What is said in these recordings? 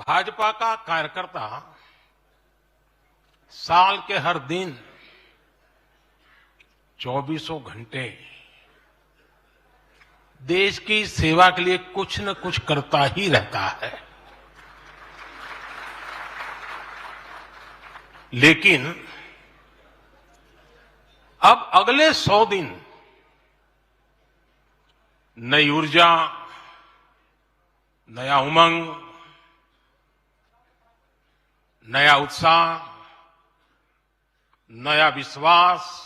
भाजपा का कार्यकर्ता साल के हर दिन चौबीसों घंटे देश की सेवा के लिए कुछ न कुछ करता ही रहता है। लेकिन अब अगले 100 दिन नई ऊर्जा, नया उमंग, नया उत्साह, नया विश्वास,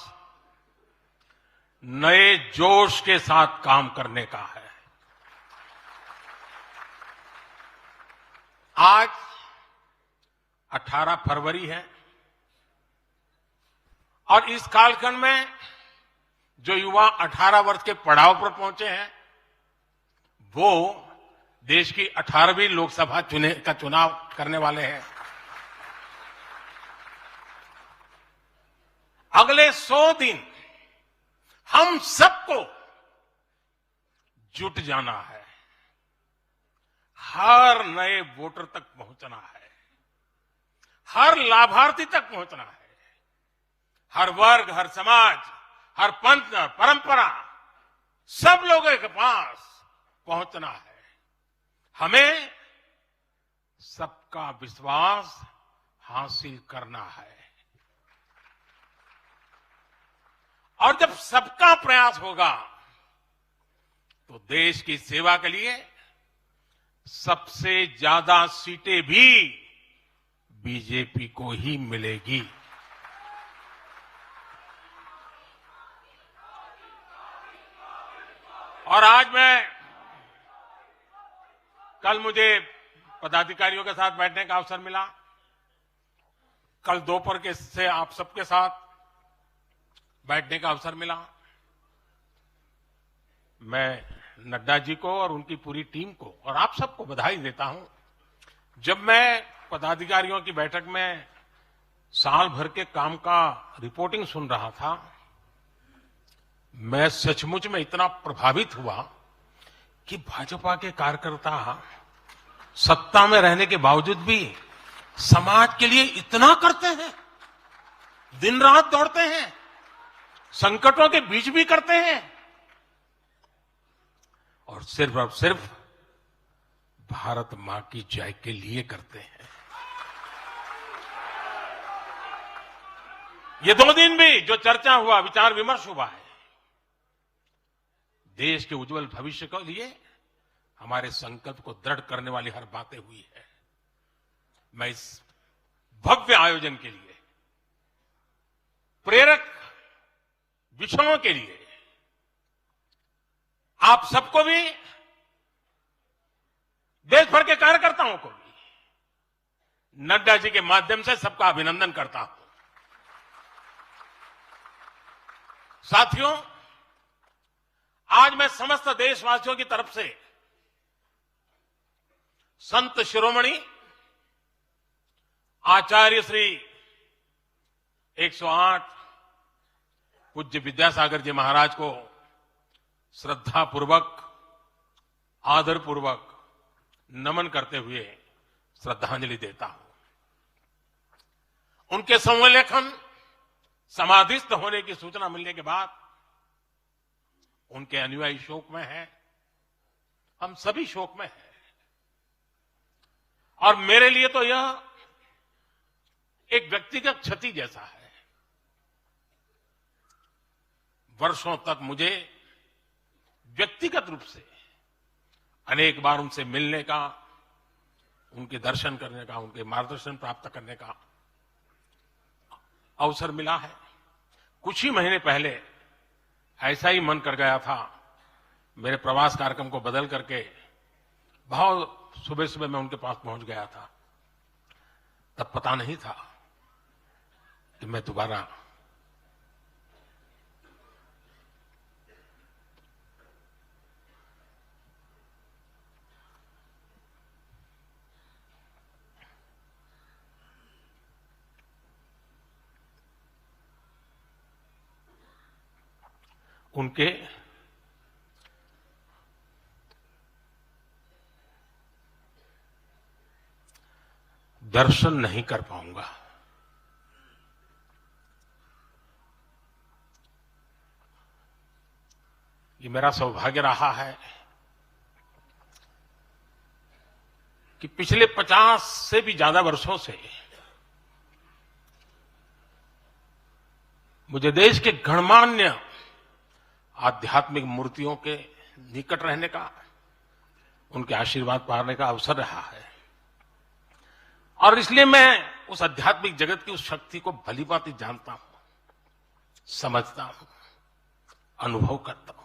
नए जोश के साथ काम करने का है। आज 18 फरवरी है और इस कालखंड में जो युवा 18 वर्ष के पड़ाव पर पहुंचे हैं, वो देश की 18वीं लोकसभा का चुनाव करने वाले हैं। अगले 100 दिन हम सबको जुट जाना है, हर नए वोटर तक पहुंचना है, हर लाभार्थी तक पहुंचना है, हर वर्ग, हर समाज, हर पंथ, परंपरा, सब लोगों के पास पहुंचना है। हमें सबका विश्वास हासिल करना है और जब सबका प्रयास होगा तो देश की सेवा के लिए सबसे ज्यादा सीटें भी बीजेपी को ही मिलेगी। और आज कल मुझे पदाधिकारियों के साथ बैठने का अवसर मिला। कल दोपहर से आप सबके साथ बैठने का अवसर मिला। मैं नड्डा जी को और उनकी पूरी टीम को और आप सबको बधाई देता हूं। जब मैं पदाधिकारियों की बैठक में साल भर के काम का रिपोर्टिंग सुन रहा था, मैं सचमुच में इतना प्रभावित हुआ कि भाजपा के कार्यकर्ता सत्ता में रहने के बावजूद भी समाज के लिए इतना करते हैं, दिन रात दौड़ते हैं, संकटों के बीच भी करते हैं और सिर्फ और सिर्फ भारत मां की जय के लिए करते हैं। ये 2 दिन भी जो चर्चा हुआ, विचार विमर्श हुआ है, देश के उज्जवल भविष्य के लिए हमारे संकल्प को दृढ़ करने वाली हर बातें हुई है। मैं इस भव्य आयोजन के लिए, प्रेरक विषयों के लिए आप सबको भी, देश भर के कार्यकर्ताओं को भी नड्डा जी के माध्यम से सबका अभिनंदन करता हूं। साथियों, आज मैं समस्त देशवासियों की तरफ से संत शिरोमणि आचार्य श्री 108 पूज्य विद्यासागर जी महाराज को श्रद्धापूर्वक, आदरपूर्वक नमन करते हुए श्रद्धांजलि देता हूं। उनके संलेखन समाधिस्थ होने की सूचना मिलने के बाद उनके अनुयायी शोक में हैं, हम सभी शोक में हैं और मेरे लिए तो यह एक व्यक्तिगत क्षति जैसा है। वर्षों तक मुझे व्यक्तिगत रूप से अनेक बार उनसे मिलने का, उनके दर्शन करने का, उनके मार्गदर्शन प्राप्त करने का अवसर मिला है। कुछ ही महीने पहले ऐसा ही मन कर गया था, मेरे प्रवास कार्यक्रम को बदल करके बहुत सुबह सुबह मैं उनके पास पहुंच गया था। तब पता नहीं था कि मैं दोबारा उनके दर्शन नहीं कर पाऊंगा। ये मेरा सौभाग्य रहा है कि पिछले 50 से भी ज्यादा वर्षों से मुझे देश के गणमान्य आध्यात्मिक मूर्तियों के निकट रहने का, उनके आशीर्वाद पाने का अवसर रहा है। और इसलिए मैं उस आध्यात्मिक जगत की उस शक्ति को भलीभांति जानता हूं, समझता हूं, अनुभव करता हूं।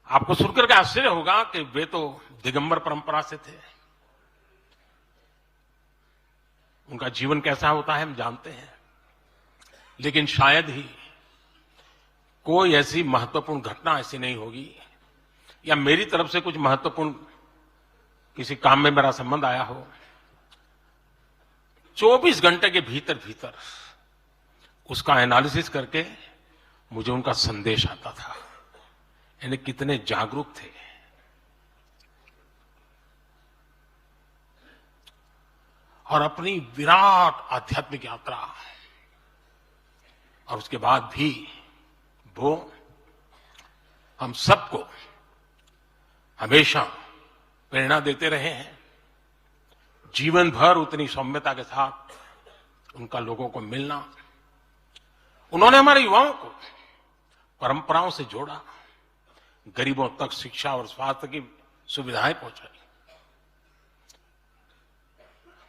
आपको सुनकर के आश्चर्य होगा कि वे तो दिगंबर परंपरा से थे। उनका जीवन कैसा होता है हम जानते हैं, लेकिन शायद ही कोई ऐसी महत्वपूर्ण घटना ऐसी नहीं होगी या मेरी तरफ से कुछ महत्वपूर्ण किसी काम में मेरा संबंध आया हो, 24 घंटे के भीतर भीतर उसका एनालिसिस करके मुझे उनका संदेश आता था। यानी कितने जागरूक थे। और अपनी विराट आध्यात्मिक यात्रा और उसके बाद भी वो हम सबको हमेशा प्रेरणा देते रहे हैं। जीवन भर उतनी सौम्यता के साथ उनका लोगों को मिलना, उन्होंने हमारे युवाओं को परंपराओं से जोड़ा, गरीबों तक शिक्षा और स्वास्थ्य की सुविधाएं पहुंचाई।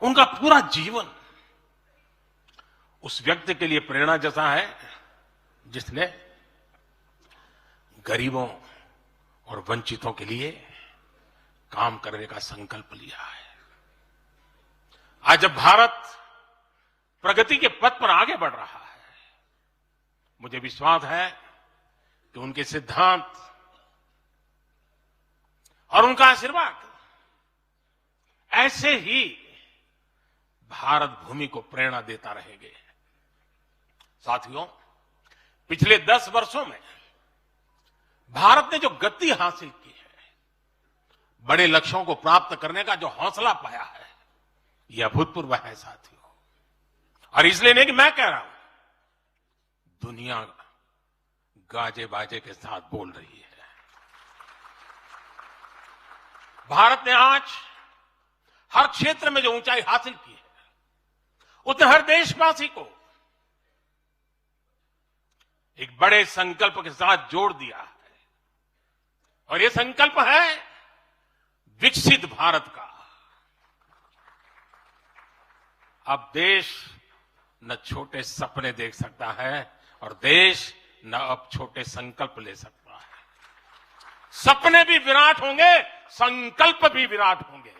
उनका पूरा जीवन उस व्यक्ति के लिए प्रेरणा जैसा है जिसने गरीबों और वंचितों के लिए काम करने का संकल्प लिया है। आज जब भारत प्रगति के पथ पर आगे बढ़ रहा है, मुझे विश्वास है कि उनके सिद्धांत और उनका आशीर्वाद ऐसे ही भारत भूमि को प्रेरणा देता रहेंगे। साथियों, पिछले 10 वर्षों में भारत ने जो गति हासिल की है, बड़े लक्ष्यों को प्राप्त करने का जो हौसला पाया है, यह अभूतपूर्व है साथियों। और इसलिए नहीं कि मैं कह रहा हूं, दुनिया गाजे बाजे के साथ बोल रही है। भारत ने आज हर क्षेत्र में जो ऊंचाई हासिल की है, उसने हर देशवासी को एक बड़े संकल्प के साथ जोड़ दिया है। और यह संकल्प है विकसित भारत का। अब देश न छोटे सपने देख सकता है और देश न अब छोटे संकल्प ले सकता है। सपने भी विराट होंगे, संकल्प भी विराट होंगे।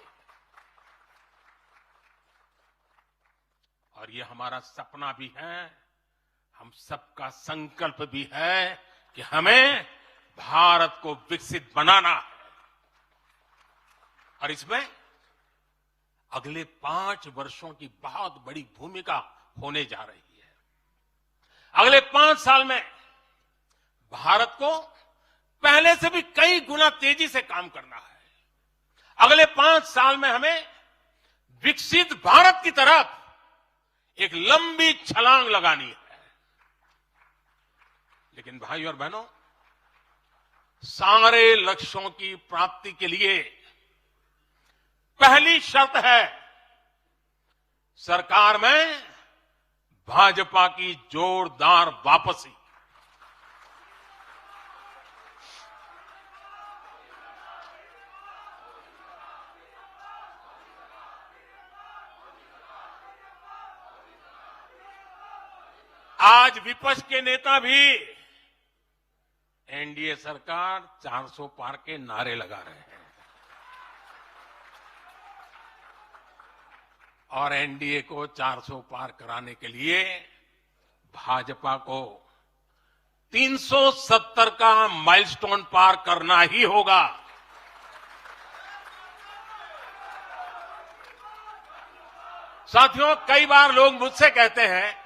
और ये हमारा सपना भी है, हम सबका संकल्प भी है कि हमें भारत को विकसित बनाना है। और इसमें अगले 5 वर्षों की बहुत बड़ी भूमिका होने जा रही है। अगले 5 साल में भारत को पहले से भी कई गुना तेजी से काम करना है। अगले 5 साल में हमें विकसित भारत की तरफ एक लंबी छलांग लगानी है। लेकिन भाई और बहनों, सारे लक्ष्यों की प्राप्ति के लिए पहली शर्त है सरकार में भाजपा की जोरदार वापसी। आज विपक्ष के नेता भी एनडीए सरकार 400 पार के नारे लगा रहे हैं और एनडीए को 400 पार कराने के लिए भाजपा को 370 का माइलस्टोन पार करना ही होगा। साथियों, कई बार लोग मुझसे कहते हैं,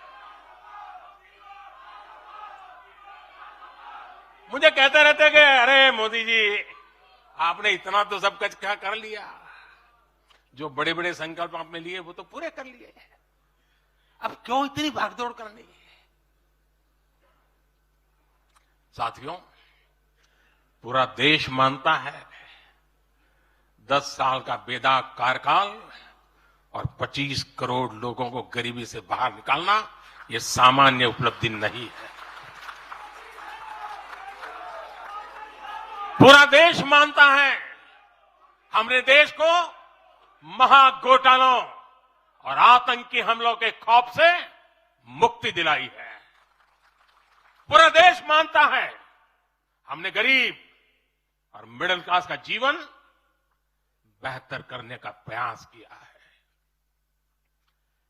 मुझे कहते रहते कि अरे मोदी जी, आपने इतना तो सब कुछ क्या कर लिया, जो बड़े बड़े संकल्प आपने लिए वो तो पूरे कर लिए। अब क्यों इतनी भागदौड़ करनी है? साथियों, पूरा देश मानता है 10 साल का बेदाग कार्यकाल और 25 करोड़ लोगों को गरीबी से बाहर निकालना ये सामान्य उपलब्धि नहीं है। पूरा देश मानता है हमने देश को महाघोटालों और आतंकी हमलों के खौफ से मुक्ति दिलाई है। पूरा देश मानता है हमने गरीब और मिडिल क्लास का जीवन बेहतर करने का प्रयास किया है।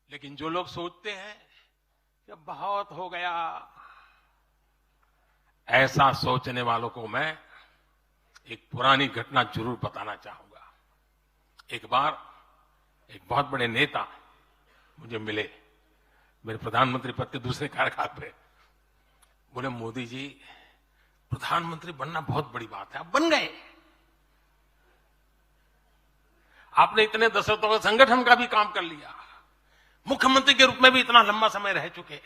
लेकिन जो लोग सोचते हैं कि बहुत हो गया, ऐसा सोचने वालों को मैं एक पुरानी घटना जरूर बताना चाहूंगा। एक बार एक बहुत बड़े नेता मुझे मिले, मेरे प्रधानमंत्री पद के दूसरे कार्यकाल पे। बोले, मोदी जी, प्रधानमंत्री बनना बहुत बड़ी बात है, आप बन गए। आपने इतने दशकों के संगठन का भी काम कर लिया, मुख्यमंत्री के रूप में भी इतना लंबा समय रह चुके,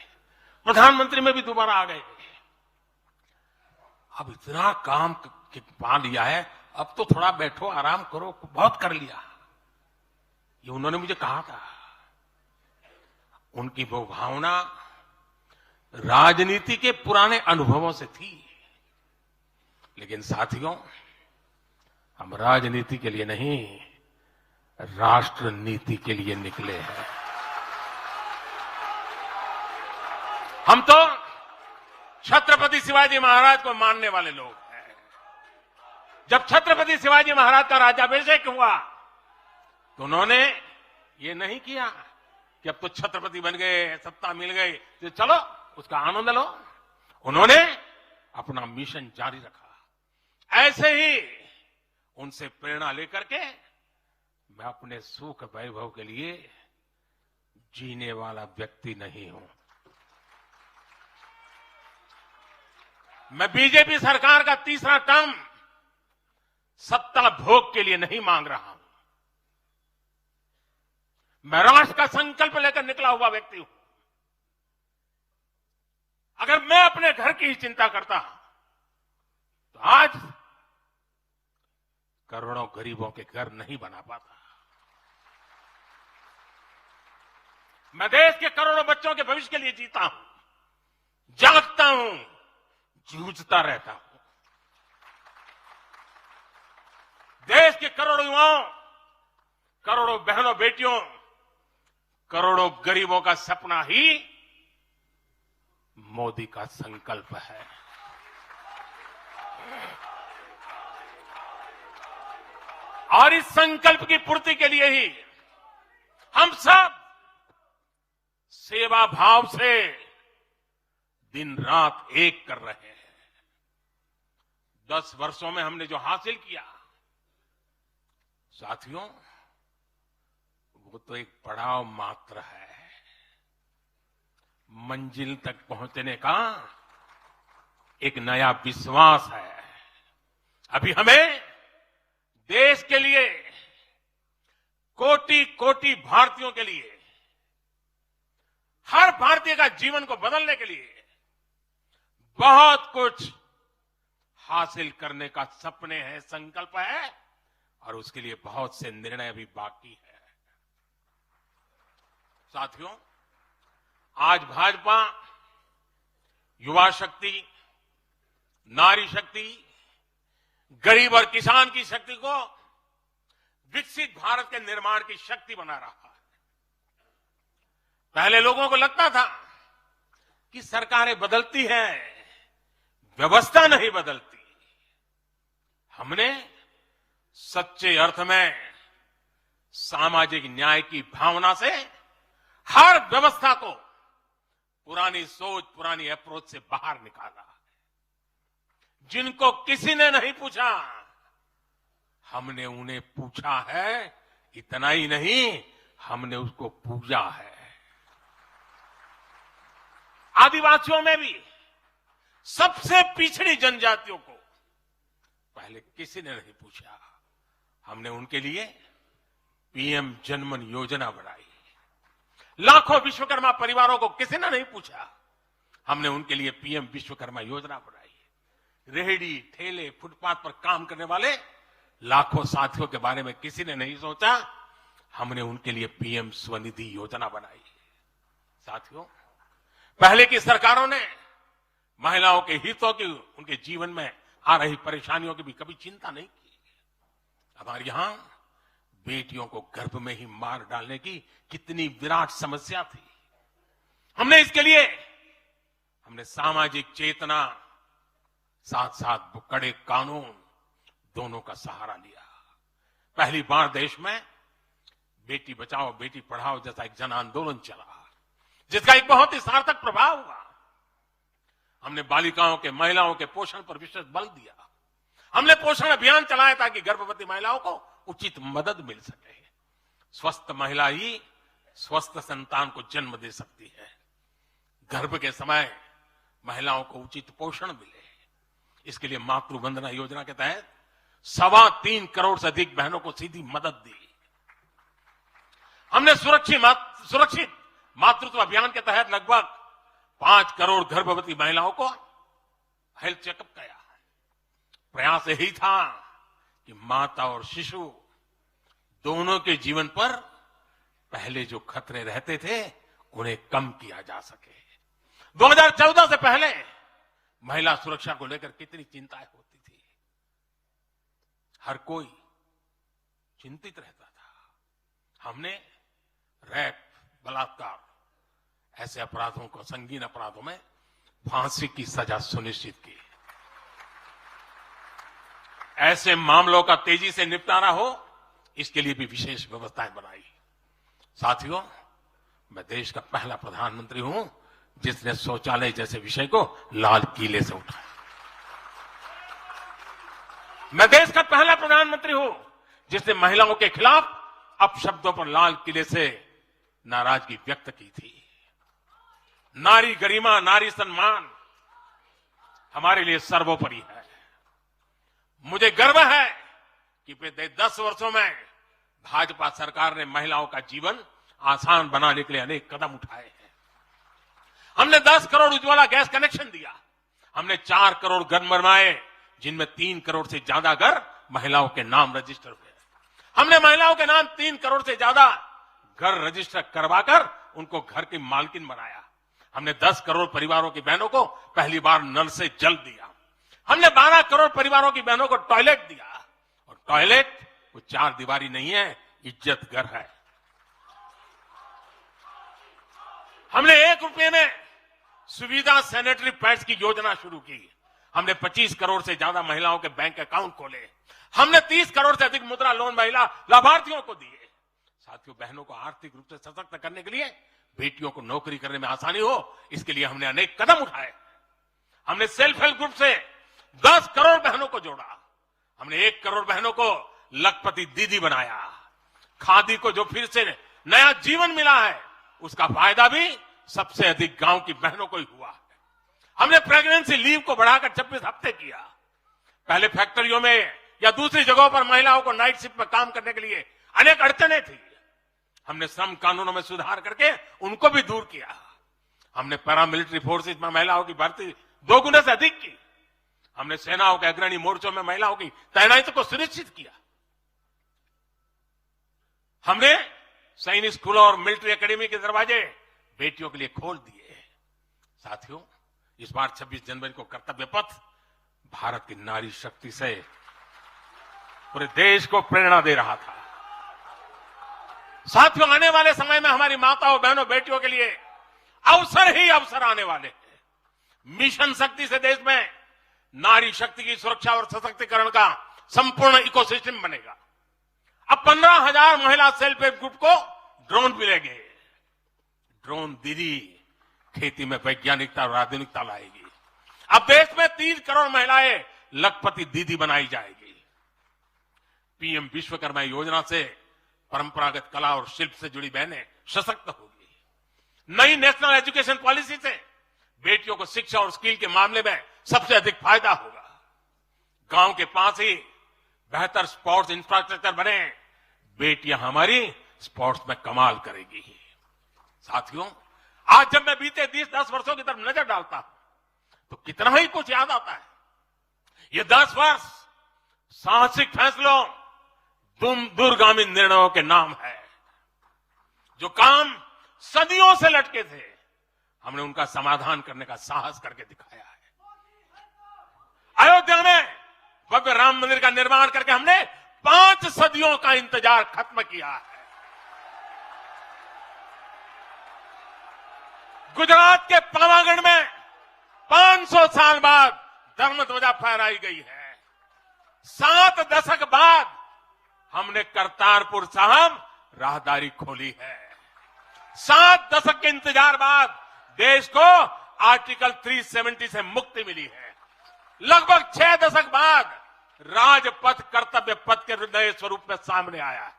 प्रधानमंत्री में भी दोबारा आ गए। अब इतना काम पा लिया है, अब तो थोड़ा बैठो, आराम करो, बहुत कर लिया। ये उन्होंने मुझे कहा था। उनकी वो भावना राजनीति के पुराने अनुभवों से थी। लेकिन साथियों, हम राजनीति के लिए नहीं, राष्ट्र नीति के लिए निकले हैं। हम तो छत्रपति शिवाजी महाराज को मानने वाले लोग हैं। जब छत्रपति शिवाजी महाराज का राज्याभिषेक हुआ तो उन्होंने ये नहीं किया कि अब तो छत्रपति बन गए, सत्ता मिल गई तो चलो उसका आनंद लो। उन्होंने अपना मिशन जारी रखा। ऐसे ही उनसे प्रेरणा लेकर के मैं अपने सुख वैभव के लिए जीने वाला व्यक्ति नहीं हूं। मैं बीजेपी सरकार का तीसरा टर्म सत्ता भोग के लिए नहीं मांग रहा हूं। मैं राष्ट्र का संकल्प लेकर निकला हुआ व्यक्ति हूं। अगर मैं अपने घर की ही चिंता करता तो आज करोड़ों गरीबों के घर नहीं बना पाता। मैं देश के करोड़ों बच्चों के भविष्य के लिए जीता हूं, जागता हूं, जूझता रहता हूं। देश के करोड़ों युवाओं, करोड़ों बहनों बेटियों, करोड़ों गरीबों का सपना ही मोदी का संकल्प है। और इस संकल्प की पूर्ति के लिए ही हम सब सेवा भाव से दिन रात एक कर रहे हैं। 10 वर्षों में हमने जो हासिल किया, साथियों, वो तो एक पड़ाव मात्र है। मंजिल तक पहुंचने का एक नया विश्वास है। अभी हमें देश के लिए, कोटि कोटि भारतीयों के लिए, हर भारतीय का जीवन को बदलने के लिए बहुत कुछ हासिल करने का सपने हैं, संकल्प है, और उसके लिए बहुत से निर्णय भी बाकी है। साथियों, आज भाजपा युवा शक्ति, नारी शक्ति, गरीब और किसान की शक्ति को विकसित भारत के निर्माण की शक्ति बना रहा है। पहले लोगों को लगता था कि सरकारें बदलती हैं, व्यवस्था नहीं बदलती। हमने सच्चे अर्थ में सामाजिक न्याय की भावना से हर व्यवस्था को पुरानी सोच, पुरानी अप्रोच से बाहर निकाला। जिनको किसी ने नहीं पूछा, हमने उन्हें पूछा है। इतना ही नहीं, हमने उसको पूजा है। आदिवासियों में भी सबसे पिछड़ी जनजातियों को पहले किसी ने नहीं पूछा। हमने उनके लिए पीएम जनमन योजना बनाई। लाखों विश्वकर्मा परिवारों को किसी ने नहीं पूछा, हमने उनके लिए पीएम विश्वकर्मा योजना बनाई। रेहड़ी ठेले फुटपाथ पर काम करने वाले लाखों साथियों के बारे में किसी ने नहीं सोचा, हमने उनके लिए पीएम स्वनिधि योजना बनाई। साथियों, पहले की सरकारों ने महिलाओं के हितों की, उनके जीवन में आ रही परेशानियों की भी कभी चिंता नहीं की। हमारे यहां बेटियों को गर्भ में ही मार डालने की कितनी विराट समस्या थी। हमने इसके लिए सामाजिक चेतना, साथ साथ कड़े कानून दोनों का सहारा लिया। पहली बार देश में बेटी बचाओ बेटी पढ़ाओ जैसा एक जन आंदोलन चला, जिसका एक बहुत ही सार्थक प्रभाव हुआ। हमने बालिकाओं के, महिलाओं के पोषण पर विशेष बल दिया। हमने पोषण अभियान चलाया ताकि गर्भवती महिलाओं को उचित मदद मिल सके। स्वस्थ महिला ही स्वस्थ संतान को जन्म दे सकती है। गर्भ के समय महिलाओं को उचित पोषण मिले, इसके लिए मातृ वंदना योजना के तहत 3.25 करोड़ से अधिक बहनों को सीधी मदद दी। हमने सुरक्षित मातृत्व अभियान के तहत लगभग 5 करोड़ गर्भवती महिलाओं को हेल्थ चेकअप किया। प्रयास यही था कि माता और शिशु दोनों के जीवन पर पहले जो खतरे रहते थे उन्हें कम किया जा सके। 2014 से पहले महिला सुरक्षा को लेकर कितनी चिंताएं होती थी, हर कोई चिंतित रहता था। हमने रेप, बलात्कार ऐसे अपराधों को, संगीन अपराधों में फांसी की सजा सुनिश्चित की। ऐसे मामलों का तेजी से निपटारा हो, इसके लिए भी विशेष व्यवस्थाएं बनाई। साथियों, मैं देश का पहला प्रधानमंत्री हूं जिसने शौचालय जैसे विषय को लाल किले से उठाया। मैं देश का पहला प्रधानमंत्री हूं जिसने महिलाओं के खिलाफ अपशब्दों पर लाल किले से नाराजगी व्यक्त की थी। नारी गरिमा, नारी सम्मान हमारे लिए सर्वोपरि है। मुझे गर्व है कि पिछले 10 वर्षों में भाजपा सरकार ने महिलाओं का जीवन आसान बनाने के लिए अनेक कदम उठाए हैं। हमने 10 करोड़ उज्ज्वला गैस कनेक्शन दिया। हमने 4 करोड़ घर बनवाए, जिनमें 3 करोड़ से ज्यादा घर महिलाओं के नाम रजिस्टर हुए। हमने महिलाओं के नाम 3 करोड़ से ज्यादा घर रजिस्टर करवाकर उनको घर की मालकिन बनाया। हमने 10 करोड़ परिवारों की बहनों को पहली बार नल से जल दिया। हमने 12 करोड़ परिवारों की बहनों को टॉयलेट दिया, और टॉयलेट वो 4 दीवारी नहीं है, इज्जत घर है। हमने 1 रुपये में सुविधा सैनिटरी पैड्स की योजना शुरू की। हमने 25 करोड़ से ज्यादा महिलाओं के बैंक अकाउंट खोले। हमने 30 करोड़ से अधिक मुद्रा लोन महिला लाभार्थियों को दिए। साथियों, बहनों को आर्थिक रूप से सशक्त करने के लिए, बेटियों को नौकरी करने में आसानी हो, इसके लिए हमने अनेक कदम उठाए। हमने सेल्फ हेल्प ग्रुप से 10 करोड़ बहनों को जोड़ा। हमने 1 करोड़ बहनों को लखपति दीदी बनाया। खादी को जो फिर से नया जीवन मिला है, उसका फायदा भी सबसे अधिक गांव की बहनों को ही हुआ है। हमने प्रेगनेंसी लीव को बढ़ाकर 26 हफ्ते किया। पहले फैक्ट्रियों में या दूसरी जगहों पर महिलाओं को नाइट शिफ्ट में काम करने के लिए अनेक अड़चने थी। हमने श्रम कानूनों में सुधार करके उनको भी दूर किया। हमने पैरामिलिट्री फोर्सेज में महिलाओं की भर्ती 2 गुने से अधिक की। हमने सेनाओं के अग्रणी मोर्चों में महिलाओं की तैनाती को सुनिश्चित किया। हमने सैनिक स्कूलों और मिलिट्री एकेडमी के दरवाजे बेटियों के लिए खोल दिए। साथियों, इस बार 26 जनवरी को कर्तव्य पथ भारत की नारी शक्ति से पूरे देश को प्रेरणा दे रहा था। साथियों, आने वाले समय में हमारी माताओं, बहनों, बेटियों के लिए अवसर ही अवसर आने वाले हैं। मिशन शक्ति से देश में नारी शक्ति की सुरक्षा और सशक्तिकरण का संपूर्ण इकोसिस्टम बनेगा। अब 15,000 महिला सेल्फ हेल्प ग्रुप को ड्रोन मिलेंगे। ड्रोन दीदी खेती में वैज्ञानिकता और आधुनिकता लाएगी। अब देश में 3 करोड़ महिलाएं लखपति दीदी बनाई जाएगी। पीएम विश्वकर्मा योजना से परंपरागत कला और शिल्प से जुड़ी बहनें सशक्त होगी। नई नेशनल एजुकेशन पॉलिसी से बेटियों को शिक्षा और स्किल के मामले में सबसे अधिक फायदा होगा। गांव के पास ही बेहतर स्पोर्ट्स इंफ्रास्ट्रक्चर बने, बेटियां हमारी स्पोर्ट्स में कमाल करेगी। साथियों, आज जब मैं बीते 10 वर्षों की तरफ नजर डालता हूं तो कितना ही कुछ याद आता है। ये 10 वर्ष साहसिक फैसलों, दूरगामी निर्णयों के नाम है। जो काम सदियों से लटके थे, हमने उनका समाधान करने का साहस करके दिखाया है। अयोध्या में भव्य राम मंदिर का निर्माण करके हमने 5 सदियों का इंतजार खत्म किया है। गुजरात के पावागढ़ में 500 साल बाद धर्म ध्वजा फहराई गई है। 7 दशक बाद हमने करतारपुर साहिब राहदारी खोली है। 7 दशक के इंतजार बाद देश को आर्टिकल 370 से मुक्ति मिली है। लगभग 6 दशक बाद राजपथ कर्तव्य पथ के नए स्वरूप में सामने आया है।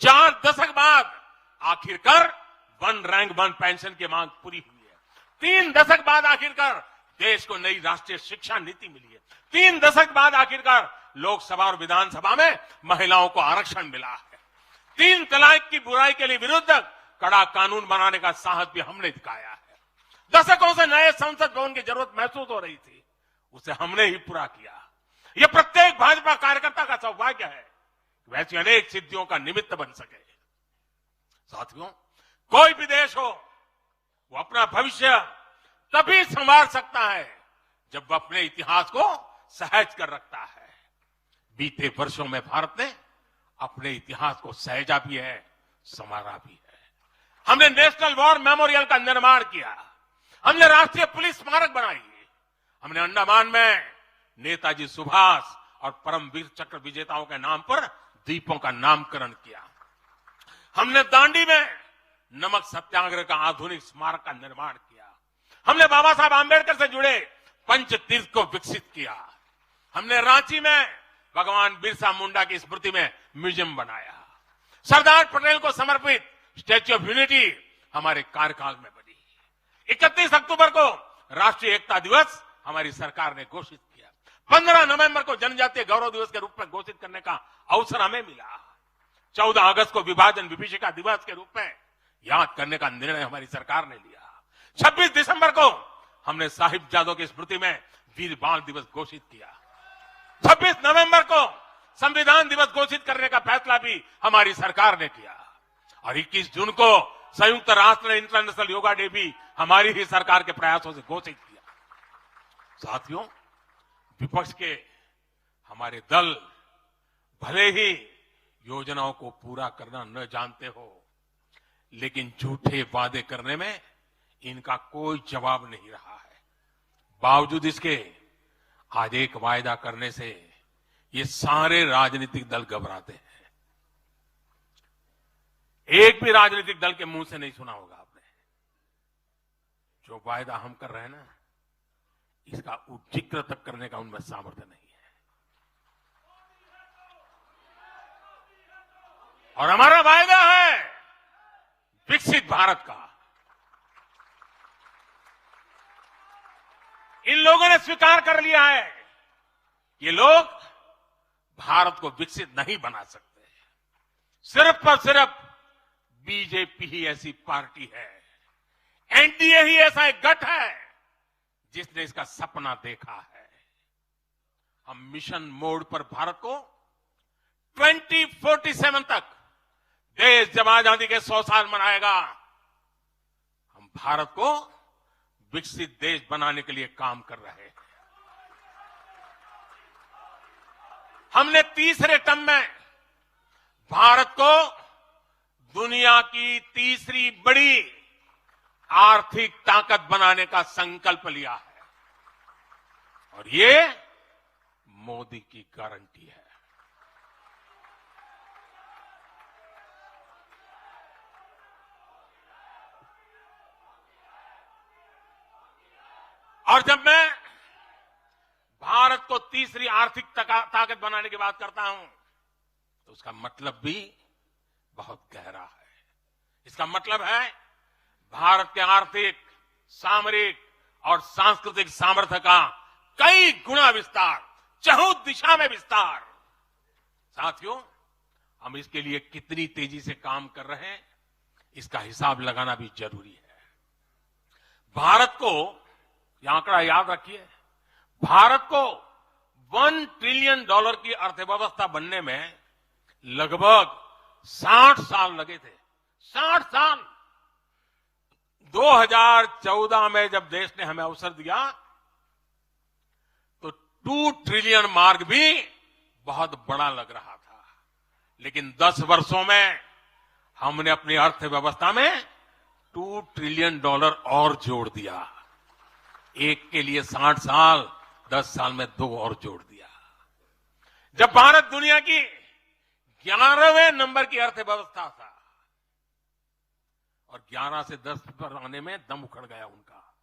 4 दशक बाद आखिरकार 1 रैंक 1 पेंशन की मांग पूरी हुई है। 3 दशक बाद आखिरकार देश को नई राष्ट्रीय शिक्षा नीति मिली है। 3 दशक बाद आखिरकार लोकसभा और विधानसभा में महिलाओं को आरक्षण मिला है। 3 तलाक की बुराई के लिए विरुद्ध कड़ा कानून बनाने का साहस भी हमने दिखाया है। दशकों से नए संसद भवन की जरूरत महसूस हो रही थी, उसे हमने ही पूरा किया। यह प्रत्येक भाजपा कार्यकर्ता का सौभाग्य है कि वैसी अनेक सिद्धियों का निमित्त बन सके। साथियों, कोई भी देश हो, वो अपना भविष्य तभी संवार सकता है जब वह अपने इतिहास को सहज कर रखता है। बीते वर्षों में भारत ने अपने इतिहास को सहेजा भी है, संवारा भी है। हमने नेशनल वॉर मेमोरियल का निर्माण किया। हमने राष्ट्रीय पुलिस स्मारक बनाई। हमने अंडमान में नेताजी सुभाष और परमवीर चक्र विजेताओं के नाम पर द्वीपों का नामकरण किया। हमने दांडी में नमक सत्याग्रह का आधुनिक स्मारक का निर्माण किया। हमने बाबा साहब आंबेडकर से जुड़े पंचतीर्थ को विकसित किया। हमने रांची में भगवान बिरसा मुंडा की स्मृति में म्यूजियम बनाया। सरदार पटेल को समर्पित स्टैच्यू ऑफ यूनिटी हमारे कार्यकाल में बनी। 31 अक्टूबर को राष्ट्रीय एकता दिवस हमारी सरकार ने घोषित किया। 15 नवंबर को जनजातीय गौरव दिवस के रूप में घोषित करने का अवसर हमें मिला। 14 अगस्त को विभाजन विभीषिका दिवस के रूप में याद करने का निर्णय हमारी सरकार ने लिया। 26 दिसंबर को हमने साहिबजादों की स्मृति में वीर बाल दिवस घोषित किया। 26 नवंबर को संविधान दिवस घोषित करने का फैसला भी हमारी सरकार ने किया और 21 जून को संयुक्त राष्ट्र इंटरनेशनल योगा डे भी हमारी ही सरकार के प्रयासों से घोषित किया। साथियों, विपक्ष के हमारे दल भले ही योजनाओं को पूरा करना न जानते हो, लेकिन झूठे वादे करने में इनका कोई जवाब नहीं रहा है। बावजूद इसके आज एक वायदा करने से ये सारे राजनीतिक दल घबराते हैं। एक भी राजनीतिक दल के मुंह से नहीं सुना होगा आपने। जो वायदा हम कर रहे हैं ना, इसका जिक्र तक करने का उनमें सामर्थ्य नहीं है। और हमारा वायदा है विकसित भारत का। इन लोगों ने स्वीकार कर लिया है, ये लोग भारत को विकसित नहीं बना सकते। सिर्फ और सिर्फ बीजेपी ही ऐसी पार्टी है, एनडीए ही ऐसा एक गठ है जिसने इसका सपना देखा है। हम मिशन मोड पर भारत को 2047 तक देश जब आजादी के 100 साल मनाएगा, हम भारत को विकसित देश बनाने के लिए काम कर रहे हैं। हमने तीसरे टर्म में भारत को दुनिया की तीसरी बड़ी आर्थिक ताकत बनाने का संकल्प लिया है और ये मोदी की गारंटी है। और जब मैं भारत को तीसरी आर्थिक ताकत बनाने की बात करता हूं तो उसका मतलब भी बहुत गहरा है। इसका मतलब है भारत के आर्थिक, सामरिक और सांस्कृतिक सामर्थ्य का कई गुना विस्तार, चहुत दिशा में विस्तार। साथियों, हम इसके लिए कितनी तेजी से काम कर रहे हैं, इसका हिसाब लगाना भी जरूरी है। भारत को, यह आंकड़ा याद रखिए, भारत को $1 ट्रिलियन की अर्थव्यवस्था बनने में लगभग 60 साल लगे थे। 60 साल। 2014 में जब देश ने हमें अवसर दिया तो 2 ट्रिलियन मार्क भी बहुत बड़ा लग रहा था, लेकिन 10 वर्षों में हमने अपनी अर्थव्यवस्था में $2 ट्रिलियन और जोड़ दिया। एक के लिए 60 साल, 10 साल में 2 और जोड़ दिया। जब भारत दुनिया की 11वें नंबर की अर्थव्यवस्था था और 11 से 10 पर आने में दम उखड़ गया उनका,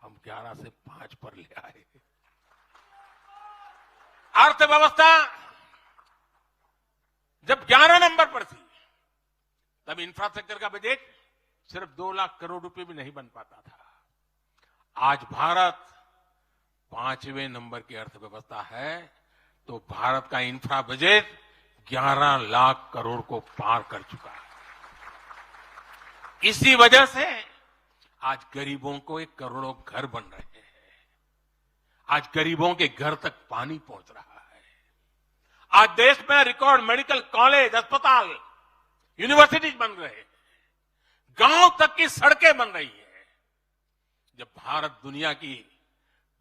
हम 11 से 5 पर ले आए। अर्थव्यवस्था जब 11 नंबर पर थी तब इंफ्रास्ट्रक्चर का बजट सिर्फ 2 लाख करोड़ रुपए भी नहीं बन पाता था। आज भारत 5वें नंबर की अर्थव्यवस्था है, तो भारत का इंफ्रा बजट 11 लाख करोड़ को पार कर चुका है। इसी वजह से आज गरीबों को 1 करोड़ों घर बन रहे हैं। आज गरीबों के घर तक पानी पहुंच रहा है। आज देश में रिकॉर्ड मेडिकल कॉलेज, अस्पताल, यूनिवर्सिटीज बन रहे हैं। गांव तक की सड़कें बन रही हैं। जब भारत दुनिया की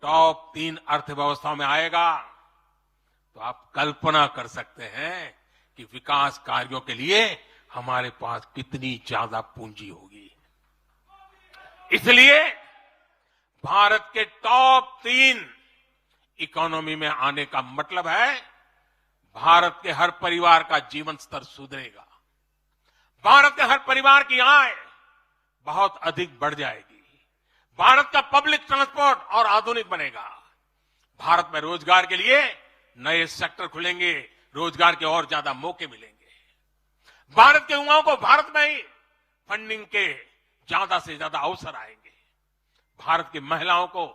टॉप 3 अर्थव्यवस्थाओं में आएगा तो आप कल्पना कर सकते हैं कि विकास कार्यों के लिए हमारे पास कितनी ज्यादा पूंजी होगी। इसलिए भारत के टॉप 3 इकोनॉमी में आने का मतलब है भारत के हर परिवार का जीवन स्तर सुधरेगा। भारत के हर परिवार की आय बहुत अधिक बढ़ जाएगी। भारत का पब्लिक ट्रांसपोर्ट और आधुनिक बनेगा। भारत में रोजगार के लिए नए सेक्टर खुलेंगे, रोजगार के और ज्यादा मौके मिलेंगे। भारत के युवाओं को भारत में ही फंडिंग के ज्यादा से ज्यादा अवसर आएंगे। भारत की महिलाओं को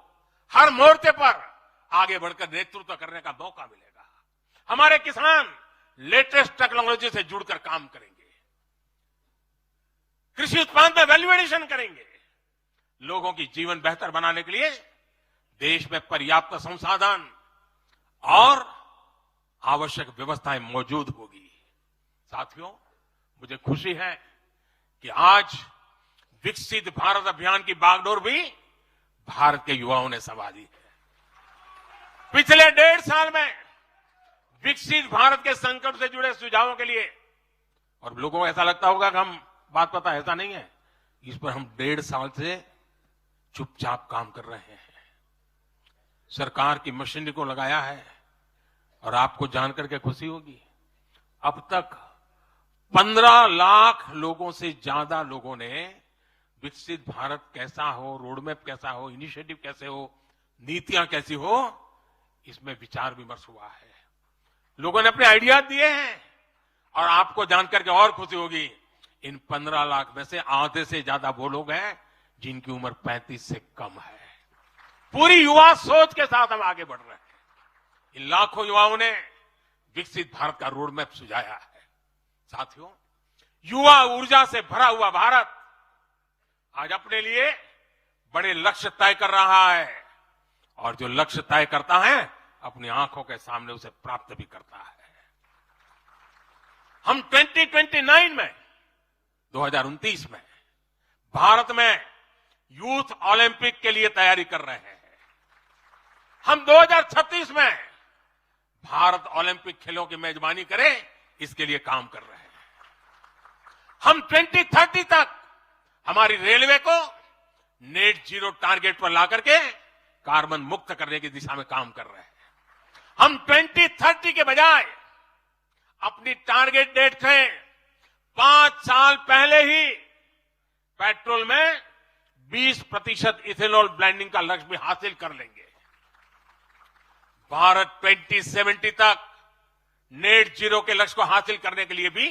हर मोर्चे पर आगे बढ़कर नेतृत्व करने का मौका मिलेगा। हमारे किसान लेटेस्ट टेक्नोलॉजी से जुड़कर काम करेंगे। कृषि उत्पादन में वैल्यू एडिशन करेंगे। लोगों की जीवन बेहतर बनाने के लिए देश में पर्याप्त संसाधन और आवश्यक व्यवस्थाएं मौजूद होगी। साथियों, मुझे खुशी है कि आज विकसित भारत अभियान की बागडोर भी भारत के युवाओं ने संभाली है। पिछले 1.5 साल में विकसित भारत के संकल्प से जुड़े सुझावों के लिए, और लोगों को ऐसा लगता होगा कि हम बात पता, ऐसा नहीं है, इस पर हम 1.5 साल से चुपचाप काम कर रहे हैं। सरकार की मशीनरी को लगाया है और आपको जानकर के खुशी होगी, अब तक 15 लाख लोगों से ज्यादा लोगों ने विकसित भारत कैसा हो, रोडमैप कैसा हो, इनिशिएटिव कैसे हो, नीतियां कैसी हो, इसमें विचार विमर्श हुआ है। लोगों ने अपने आइडियाज दिए हैं और आपको जानकर के और खुशी होगी, इन 15 लाख में से आधे से ज्यादा वो लोग हैं जिनकी उम्र 35 से कम है। पूरी युवा सोच के साथ हम आगे बढ़ रहे हैं। इन लाखों युवाओं ने विकसित भारत का रोडमैप सुझाया है। साथियों, युवा ऊर्जा से भरा हुआ भारत आज अपने लिए बड़े लक्ष्य तय कर रहा है, और जो लक्ष्य तय करता है अपनी आंखों के सामने उसे प्राप्त भी करता है। हम 2029 में, 2029 में भारत में यूथ ओलंपिक के लिए तैयारी कर रहे हैं। हम 2036 में भारत ओलंपिक खेलों की मेजबानी करे, इसके लिए काम कर रहे हैं। हम 2030 तक हमारी रेलवे को नेट जीरो टारगेट पर लाकर के कार्बन मुक्त करने की दिशा में काम कर रहे हैं। हम 2030 के बजाय अपनी टारगेट डेट से 5 साल पहले ही पेट्रोल में 20% इथेनॉल ब्लेंडिंग का लक्ष्य भी हासिल कर लेंगे। भारत 2070 तक नेट जीरो के लक्ष्य को हासिल करने के लिए भी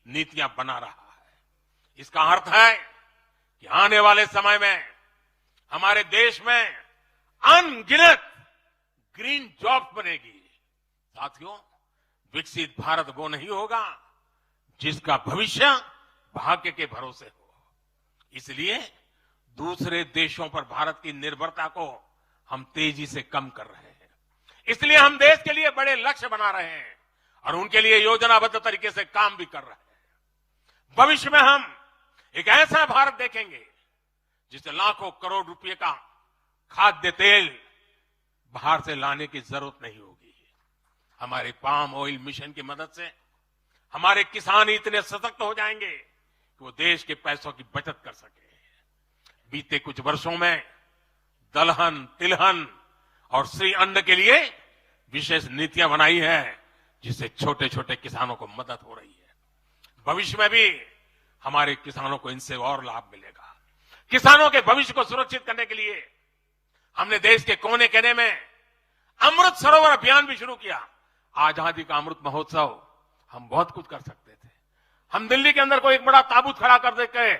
नीतियां बना रहा है। इसका अर्थ है कि आने वाले समय में हमारे देश में अनगिनत ग्रीन जॉब्स बनेगी। साथियों, विकसित भारत वो नहीं होगा जिसका भविष्य भाग्य के भरोसे हो। इसलिए दूसरे देशों पर भारत की निर्भरता को हम तेजी से कम कर रहे हैं। इसलिए हम देश के लिए बड़े लक्ष्य बना रहे हैं और उनके लिए योजनाबद्ध तरीके से काम भी कर रहे हैं। भविष्य में हम एक ऐसा भारत देखेंगे जिसे लाखों करोड़ रुपए का खाद्य तेल बाहर से लाने की जरूरत नहीं होगी। हमारे पाम ऑयल मिशन की मदद से हमारे किसान इतने सशक्त हो जाएंगे कि वो देश के पैसों की बचत कर सके। बीते कुछ वर्षों में दलहन, तिलहन और श्री अन्न के लिए विशेष नीतियां बनाई है, जिससे छोटे छोटे किसानों को मदद हो रही है। भविष्य में भी हमारे किसानों को इनसे और लाभ मिलेगा। किसानों के भविष्य को सुरक्षित करने के लिए हमने देश के कोने कोने में अमृत सरोवर अभियान भी शुरू किया। आजादी का अमृत महोत्सव, हम बहुत कुछ कर सकते थे। हम दिल्ली के अंदर कोई एक बड़ा ताबूत खड़ा कर देके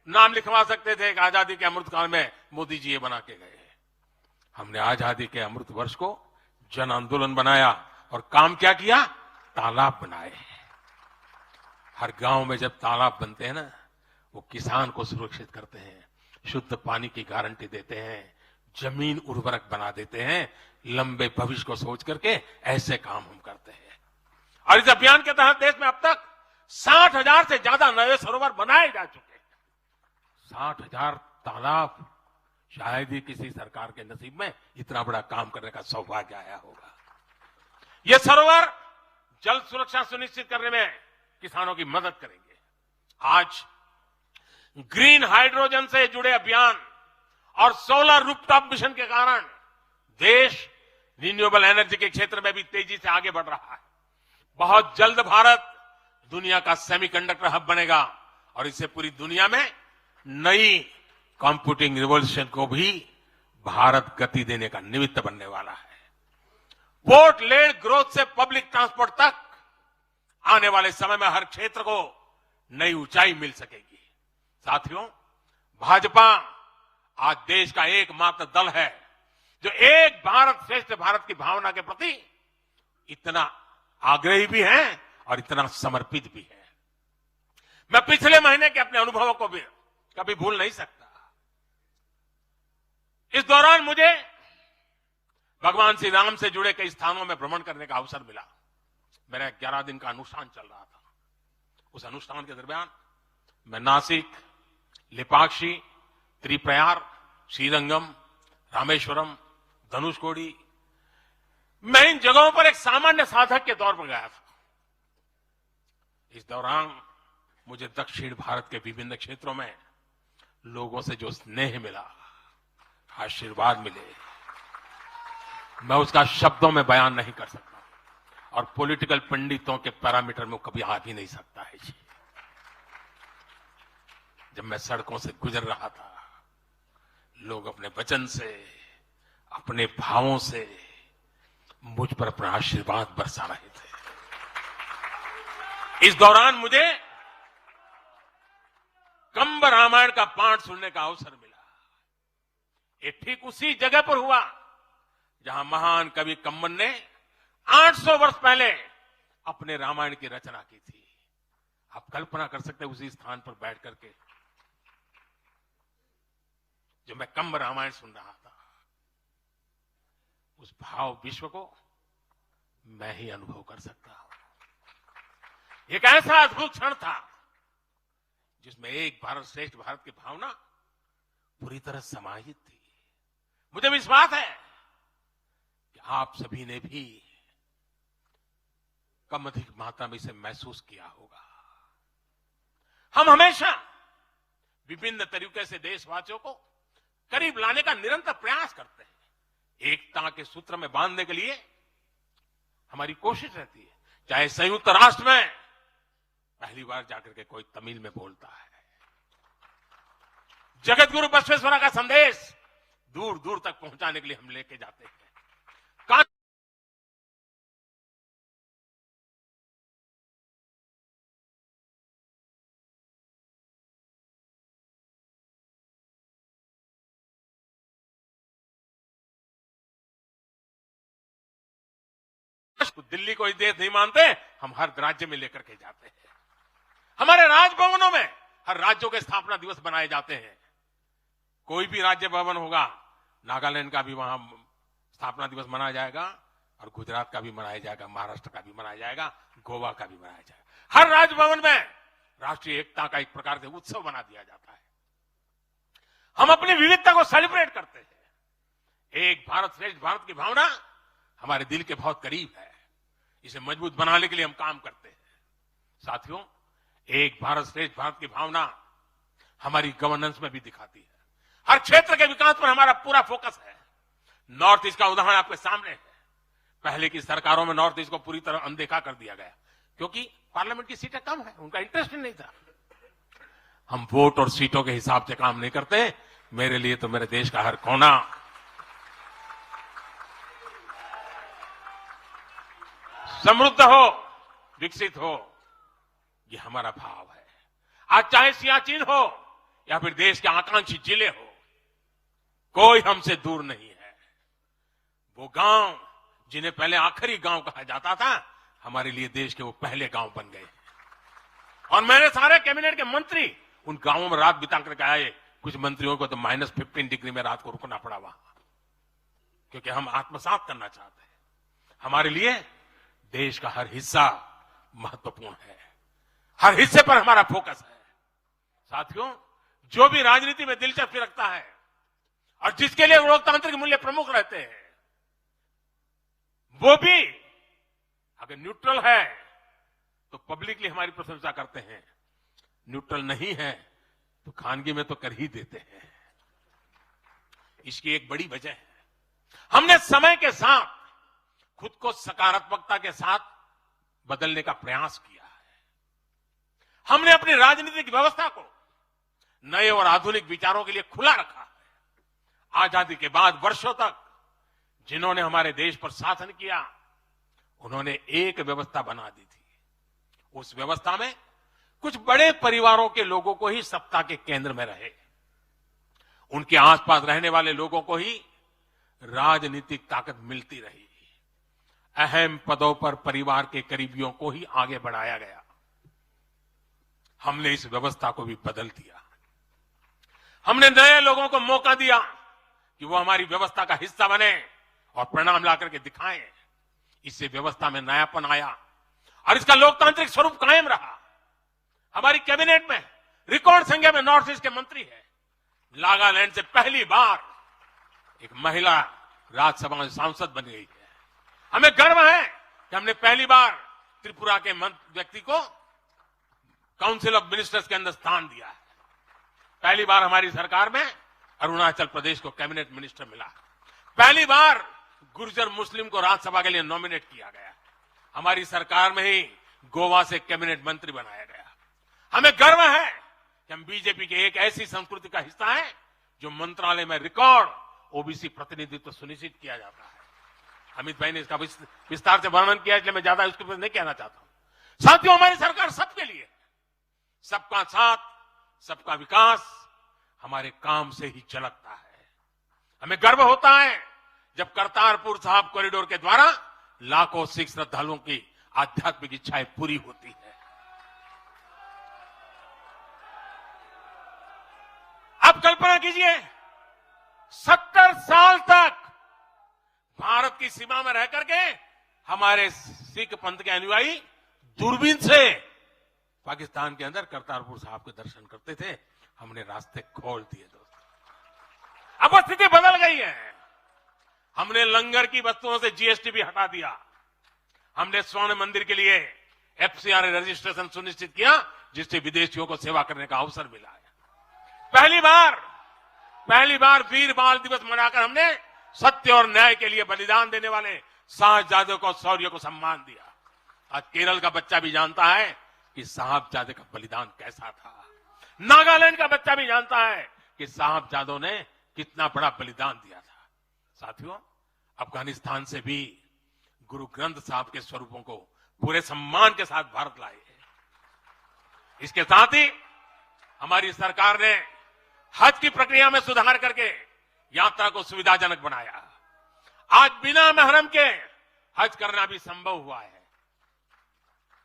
नाम लिखवा सकते थे कि आजादी के अमृत काल में मोदी जी ये बना के गए। हमने आजादी के अमृत वर्ष को जन आंदोलन बनाया और काम क्या किया? तालाब बनाए। हर गांव में जब तालाब बनते हैं ना, वो किसान को सुरक्षित करते हैं, शुद्ध पानी की गारंटी देते हैं, जमीन उर्वरक बना देते हैं। लंबे भविष्य को सोच करके ऐसे काम हम करते हैं। और इस अभियान के तहत देश में अब तक 60,000 से ज्यादा नए सरोवर बनाए जा चुके हैं। 60,000 तालाब, शायद ही किसी सरकार के नसीब में इतना बड़ा काम करने का सौभाग्य आया होगा। ये सरोवर जल सुरक्षा सुनिश्चित करने में किसानों की मदद करेंगे। आज ग्रीन हाइड्रोजन से जुड़े अभियान और सोलर रूफटॉप मिशन के कारण देश रिन्यूएबल एनर्जी के क्षेत्र में भी तेजी से आगे बढ़ रहा है। बहुत जल्द भारत दुनिया का सेमीकंडक्टर हब बनेगा और इससे पूरी दुनिया में नई कंप्यूटिंग रिवॉल्यूशन को भी भारत गति देने का निमित्त बनने वाला है। पोर्ट लेड ग्रोथ से पब्लिक ट्रांसपोर्ट तक आने वाले समय में हर क्षेत्र को नई ऊंचाई मिल सकेगी। साथियों, भाजपा आज देश का एकमात्र दल है जो एक भारत श्रेष्ठ भारत की भावना के प्रति इतना आग्रही भी है और इतना समर्पित भी है। मैं पिछले महीने के अपने अनुभवों को भी कभी भूल नहीं सकता। इस दौरान मुझे भगवान श्री राम से जुड़े कई स्थानों में भ्रमण करने का अवसर मिला। मेरा 11 दिन का अनुष्ठान चल रहा था। उस अनुष्ठान के दरमियान मैं नासिक, लेपाक्षी, त्रिप्रयार, श्रीरंगम, रामेश्वरम, धनुषकोडी, मैं इन जगहों पर एक सामान्य साधक के तौर पर गया था। इस दौरान मुझे दक्षिण भारत के विभिन्न क्षेत्रों में लोगों से जो स्नेह मिला, आशीर्वाद मिले, मैं उसका शब्दों में बयान नहीं कर सकता और पॉलिटिकल पंडितों के पैरामीटर में कभी आ भी नहीं सकता है जी। जब मैं सड़कों से गुजर रहा था, लोग अपने वचन से, अपने भावों से मुझ पर अपना आशीर्वाद बरसा रहे थे। इस दौरान मुझे कंब रामायण का पाठ सुनने का अवसर मिला। ये ठीक उसी जगह पर हुआ जहां महान कवि कंबन ने 800 वर्ष पहले अपने रामायण की रचना की थी। आप कल्पना कर सकते हैं उसी स्थान पर बैठ करके जो मैं कंब रामायण सुन रहा था, उस भाव विश्व को मैं ही अनुभव कर सकता हूं। एक ऐसा अद्भुत क्षण था जिसमें एक भारत श्रेष्ठ भारत की भावना पूरी तरह समाहित थी। मुझे विश्वास है कि आप सभी ने भी कम अधिक मात्रा में इसे महसूस किया होगा। हम हमेशा विभिन्न तरीके से देशवासियों को करीब लाने का निरंतर प्रयास करते हैं। एकता के सूत्र में बांधने के लिए हमारी कोशिश रहती है। चाहे संयुक्त राष्ट्र में पहली बार जाकर के कोई तमिल में बोलता है, जगत गुरु बसवेश्वरा का संदेश दूर दूर तक पहुंचाने के लिए हम लेके जाते हैं। दिल्ली को इस देश नहीं मानते, हम हर राज्य में लेकर के जाते हैं। हमारे राजभवनों में हर राज्यों के स्थापना दिवस मनाए जाते हैं। कोई भी राज्य भवन होगा, नागालैंड का भी वहां स्थापना दिवस मनाया जाएगा और गुजरात का भी मनाया जाएगा, महाराष्ट्र का भी मनाया जाएगा, गोवा का भी मनाया जाएगा। हर राजभवन में राष्ट्रीय एकता का एक प्रकार से उत्सव बना दिया जाता है। हम अपनी विविधता को सेलिब्रेट करते हैं। एक भारत श्रेष्ठ भारत की भावना हमारे दिल के बहुत करीब है। इसे मजबूत बनाने के लिए हम काम करते हैं। साथियों, एक भारत श्रेष्ठ भारत की भावना हमारी गवर्नेंस में भी दिखाती है। हर क्षेत्र के विकास पर हमारा पूरा फोकस है। नॉर्थ ईस्ट का उदाहरण आपके सामने है। पहले की सरकारों में नॉर्थ ईस्ट को पूरी तरह अनदेखा कर दिया गया, क्योंकि पार्लियामेंट की सीटें कम है, उनका इंटरेस्ट ही नहीं था। हम वोट और सीटों के हिसाब से काम नहीं करते। मेरे लिए तो मेरे देश का हर कोना समृद्ध हो, विकसित हो, ये हमारा भाव है। आज चाहे सियाचिन हो या फिर देश के आकांक्षी जिले हो, कोई हमसे दूर नहीं है। वो गांव जिन्हें पहले आखिरी गांव कहा जाता था, हमारे लिए देश के वो पहले गांव बन गए। और मेरे सारे कैबिनेट के मंत्री उन गांवों में रात बिता करके आए। कुछ मंत्रियों को तो -15 डिग्री में रात को रुकना पड़ा वहां, क्योंकि हम आत्मसात करना चाहते हैं। हमारे लिए देश का हर हिस्सा महत्वपूर्ण है। हर हिस्से पर हमारा फोकस है। साथियों, जो भी राजनीति में दिलचस्पी रखता है और जिसके लिए लोकतांत्रिक मूल्य प्रमुख रहते हैं, वो भी अगर न्यूट्रल है तो पब्लिकली हमारी प्रशंसा करते हैं। न्यूट्रल नहीं है तो खानगी में तो कर ही देते हैं। इसकी एक बड़ी वजह है, हमने समय के साथ खुद को सकारात्मकता के साथ बदलने का प्रयास किया है। हमने अपनी राजनीतिक व्यवस्था को नए और आधुनिक विचारों के लिए खुला रखा है। आजादी के बाद वर्षों तक जिन्होंने हमारे देश पर शासन किया, उन्होंने एक व्यवस्था बना दी थी। उस व्यवस्था में कुछ बड़े परिवारों के लोगों को ही सत्ता के केंद्र में रहे, उनके आसपास रहने वाले लोगों को ही राजनीतिक ताकत मिलती रही। अहम पदों पर परिवार के करीबियों को ही आगे बढ़ाया गया। हमने इस व्यवस्था को भी बदल दिया। हमने नए लोगों को मौका दिया कि वो हमारी व्यवस्था का हिस्सा बने और परिणाम ला करके दिखाएं। इससे व्यवस्था में नयापन आया और इसका लोकतांत्रिक स्वरूप कायम रहा। हमारी कैबिनेट में रिकॉर्ड संख्या में नॉर्थ ईस्ट के मंत्री हैं। नागालैंड से पहली बार एक महिला राज्यसभा में सांसद बन गई है। हमें गर्व है कि हमने पहली बार त्रिपुरा के व्यक्ति को काउंसिल ऑफ मिनिस्टर्स के अंदर स्थान दिया है। पहली बार हमारी सरकार में अरुणाचल प्रदेश को कैबिनेट मिनिस्टर मिला। पहली बार गुर्जर मुस्लिम को राज्यसभा के लिए नॉमिनेट किया गया। हमारी सरकार में ही गोवा से कैबिनेट मंत्री बनाया गया। हमें गर्व है कि हम बीजेपी के एक ऐसी संस्कृति का हिस्सा है जो मंत्रालय में रिकॉर्ड ओबीसी प्रतिनिधित्व सुनिश्चित किया जाता है। अमित भाई ने इसका विस्तार से वर्णन किया, इसलिए मैं ज्यादा उसके ऊपर नहीं कहना चाहता हूं। साथियों, हमारी सरकार सबके लिए है। सबका साथ, सबका विकास हमारे काम से ही झलकता है। हमें गर्व होता है जब करतारपुर साहिब कॉरिडोर के द्वारा लाखों सिख श्रद्धालुओं की आध्यात्मिक इच्छाएं पूरी होती है। अब कल्पना कीजिए, 70 साल तक भारत की सीमा में रह करके हमारे सिख पंथ के अनुयायी दूरबीन से पाकिस्तान के अंदर करतारपुर साहिब के दर्शन करते थे। हमने रास्ते खोल दिए दोस्तों। अब स्थिति बदल गई है। हमने लंगर की वस्तुओं से जीएसटी भी हटा दिया। हमने स्वर्ण मंदिर के लिए एफसीआर रजिस्ट्रेशन सुनिश्चित किया, जिससे विदेशियों को सेवा करने का अवसर मिला है। पहली बार वीर बाल दिवस मनाकर हमने सत्य और न्याय के लिए बलिदान देने वाले साहबजादों को, शौर्य को सम्मान दिया। आज केरल का बच्चा भी जानता है कि साहबजादे का बलिदान कैसा था। नागालैंड का बच्चा भी जानता है कि साहबजादों ने कितना बड़ा बलिदान दिया था। साथियों, अफगानिस्तान से भी गुरु ग्रंथ साहब के स्वरूपों को पूरे सम्मान के साथ भारत लाए। इसके साथ ही हमारी सरकार ने हज की प्रक्रिया में सुधार करके यात्रा को सुविधाजनक बनाया। आज बिना महरम के हज करना भी संभव हुआ है।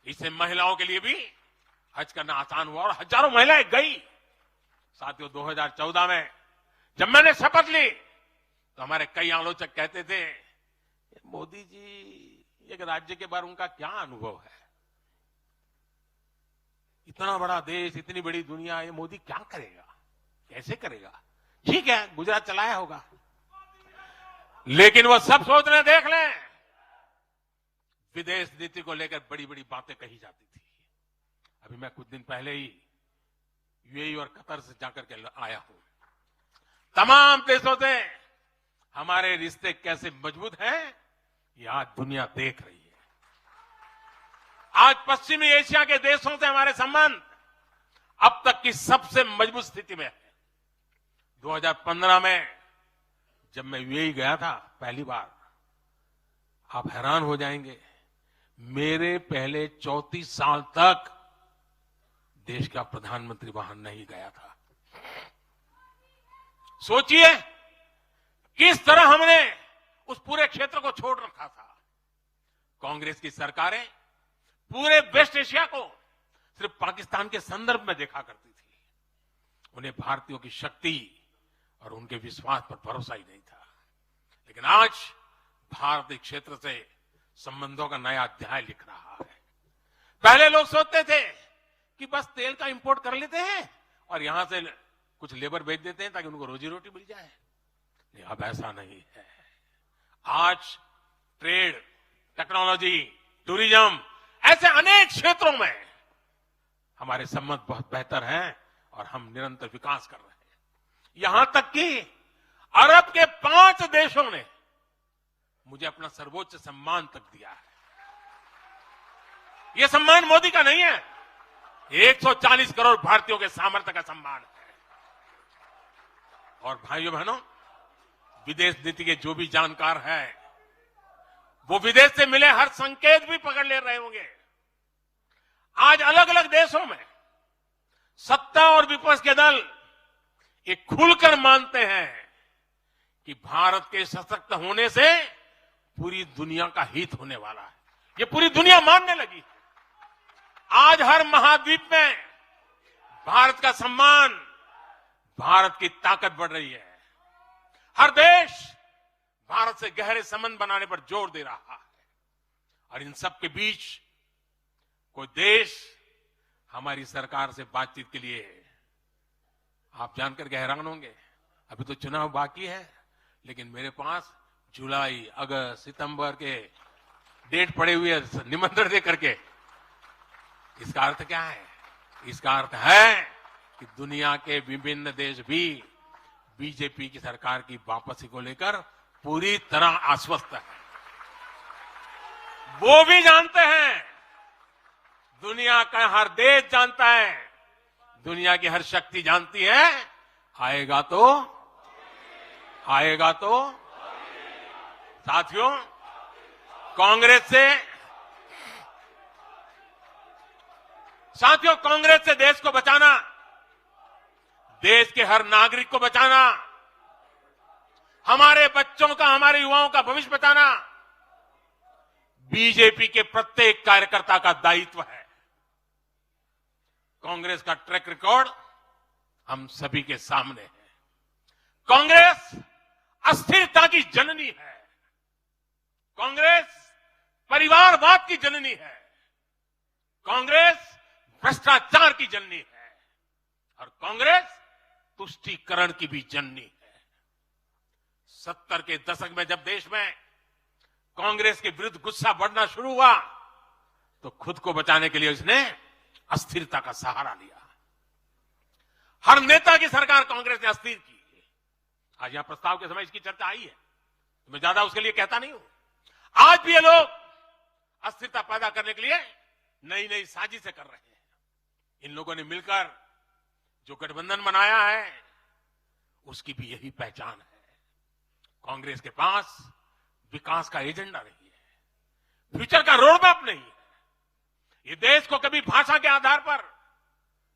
इससे महिलाओं के लिए भी हज करना आसान हुआ और हजारों महिलाएं गई। साथियों, 2014 में जब मैंने शपथ ली तो हमारे कई आलोचक कहते थे, मोदी जी एक राज्य के बारे उनका क्या अनुभव है, इतना बड़ा देश, इतनी बड़ी दुनिया, ये मोदी क्या करेगा, कैसे करेगा। ठीक है, गुजरात चलाया होगा, लेकिन वो सब सोचने देख लें, विदेश नीति को लेकर बड़ी बड़ी बातें कही जाती थी। अभी मैं कुछ दिन पहले ही यूएई और कतर से जाकर के आया हूं। तमाम देशों से हमारे रिश्ते कैसे मजबूत हैं, ये आज दुनिया देख रही है। आज पश्चिमी एशिया के देशों से हमारे संबंध अब तक की सबसे मजबूत स्थिति में है। 2015 में जब मैं यूएई गया था पहली बार, आप हैरान हो जाएंगे, मेरे पहले 34 साल तक देश का प्रधानमंत्री वहां नहीं गया था। सोचिए किस तरह हमने उस पूरे क्षेत्र को छोड़ रखा था। कांग्रेस की सरकारें पूरे वेस्ट एशिया को सिर्फ पाकिस्तान के संदर्भ में देखा करती थी। उन्हें भारतीयों की शक्ति और उनके विश्वास पर भरोसा ही नहीं था। लेकिन आज भारत इस क्षेत्र से संबंधों का नया अध्याय लिख रहा है। पहले लोग सोचते थे कि बस तेल का इंपोर्ट कर लेते हैं और यहां से कुछ लेबर भेज देते हैं ताकि उनको रोजी रोटी मिल जाए। नहीं, अब ऐसा नहीं है। आज ट्रेड, टेक्नोलॉजी, टूरिज्म, ऐसे अनेक क्षेत्रों में हमारे संबंध बहुत बेहतर हैं और हम निरंतर विकास कर रहे हैं। यहां तक कि अरब के 5 देशों ने मुझे अपना सर्वोच्च सम्मान तक दिया है। यह सम्मान मोदी का नहीं है, 140 करोड़ भारतीयों के सामर्थ्य का सम्मान है। और भाइयों बहनों, विदेश नीति के जो भी जानकार हैं, वो विदेश से मिले हर संकेत भी पकड़ ले रहे होंगे। आज अलग अलग देशों में सत्ता और विपक्ष के दल ये खुलकर मानते हैं कि भारत के सशक्त होने से पूरी दुनिया का हित होने वाला है। ये पूरी दुनिया मानने लगी है। आज हर महाद्वीप में भारत का सम्मान, भारत की ताकत बढ़ रही है। हर देश भारत से गहरे संबंध बनाने पर जोर दे रहा है। और इन सब के बीच कोई देश हमारी सरकार से बातचीत के लिए, आप जानकर के हैरान होंगे, अभी तो चुनाव बाकी है, लेकिन मेरे पास जुलाई, अगस्त, सितंबर के डेट पड़े हुए निमंत्रण दे करके। इसका अर्थ क्या है? इसका अर्थ है कि दुनिया के विभिन्न देश भी बीजेपी की सरकार की वापसी को लेकर पूरी तरह आश्वस्त है। वो भी जानते हैं, दुनिया का हर देश जानता है, दुनिया की हर शक्ति जानती है, आएगा तो साथियों, कांग्रेस से देश को बचाना, देश के हर नागरिक को बचाना, हमारे बच्चों का, हमारे युवाओं का भविष्य बचाना बीजेपी के प्रत्येक कार्यकर्ता का दायित्व है। कांग्रेस का ट्रैक रिकॉर्ड हम सभी के सामने है। कांग्रेस अस्थिरता की जननी है। कांग्रेस परिवारवाद की जननी है। कांग्रेस भ्रष्टाचार की जननी है। और कांग्रेस तुष्टीकरण की भी जननी है। 70 के दशक में जब देश में कांग्रेस के विरुद्ध गुस्सा बढ़ना शुरू हुआ तो खुद को बचाने के लिए उसने अस्थिरता का सहारा लिया। हर नेता की सरकार कांग्रेस ने अस्थिर की। आज यहां प्रस्ताव के समय इसकी चर्चा आई है, तो मैं ज्यादा उसके लिए कहता नहीं हूं। आज भी ये लोग अस्थिरता पैदा करने के लिए नई नई साजिशें कर रहे हैं। इन लोगों ने मिलकर जो गठबंधन बनाया है उसकी भी यही पहचान है। कांग्रेस के पास विकास का एजेंडा नहीं है, फ्यूचर का रोड मैप नहीं है। ये देश को कभी भाषा के आधार पर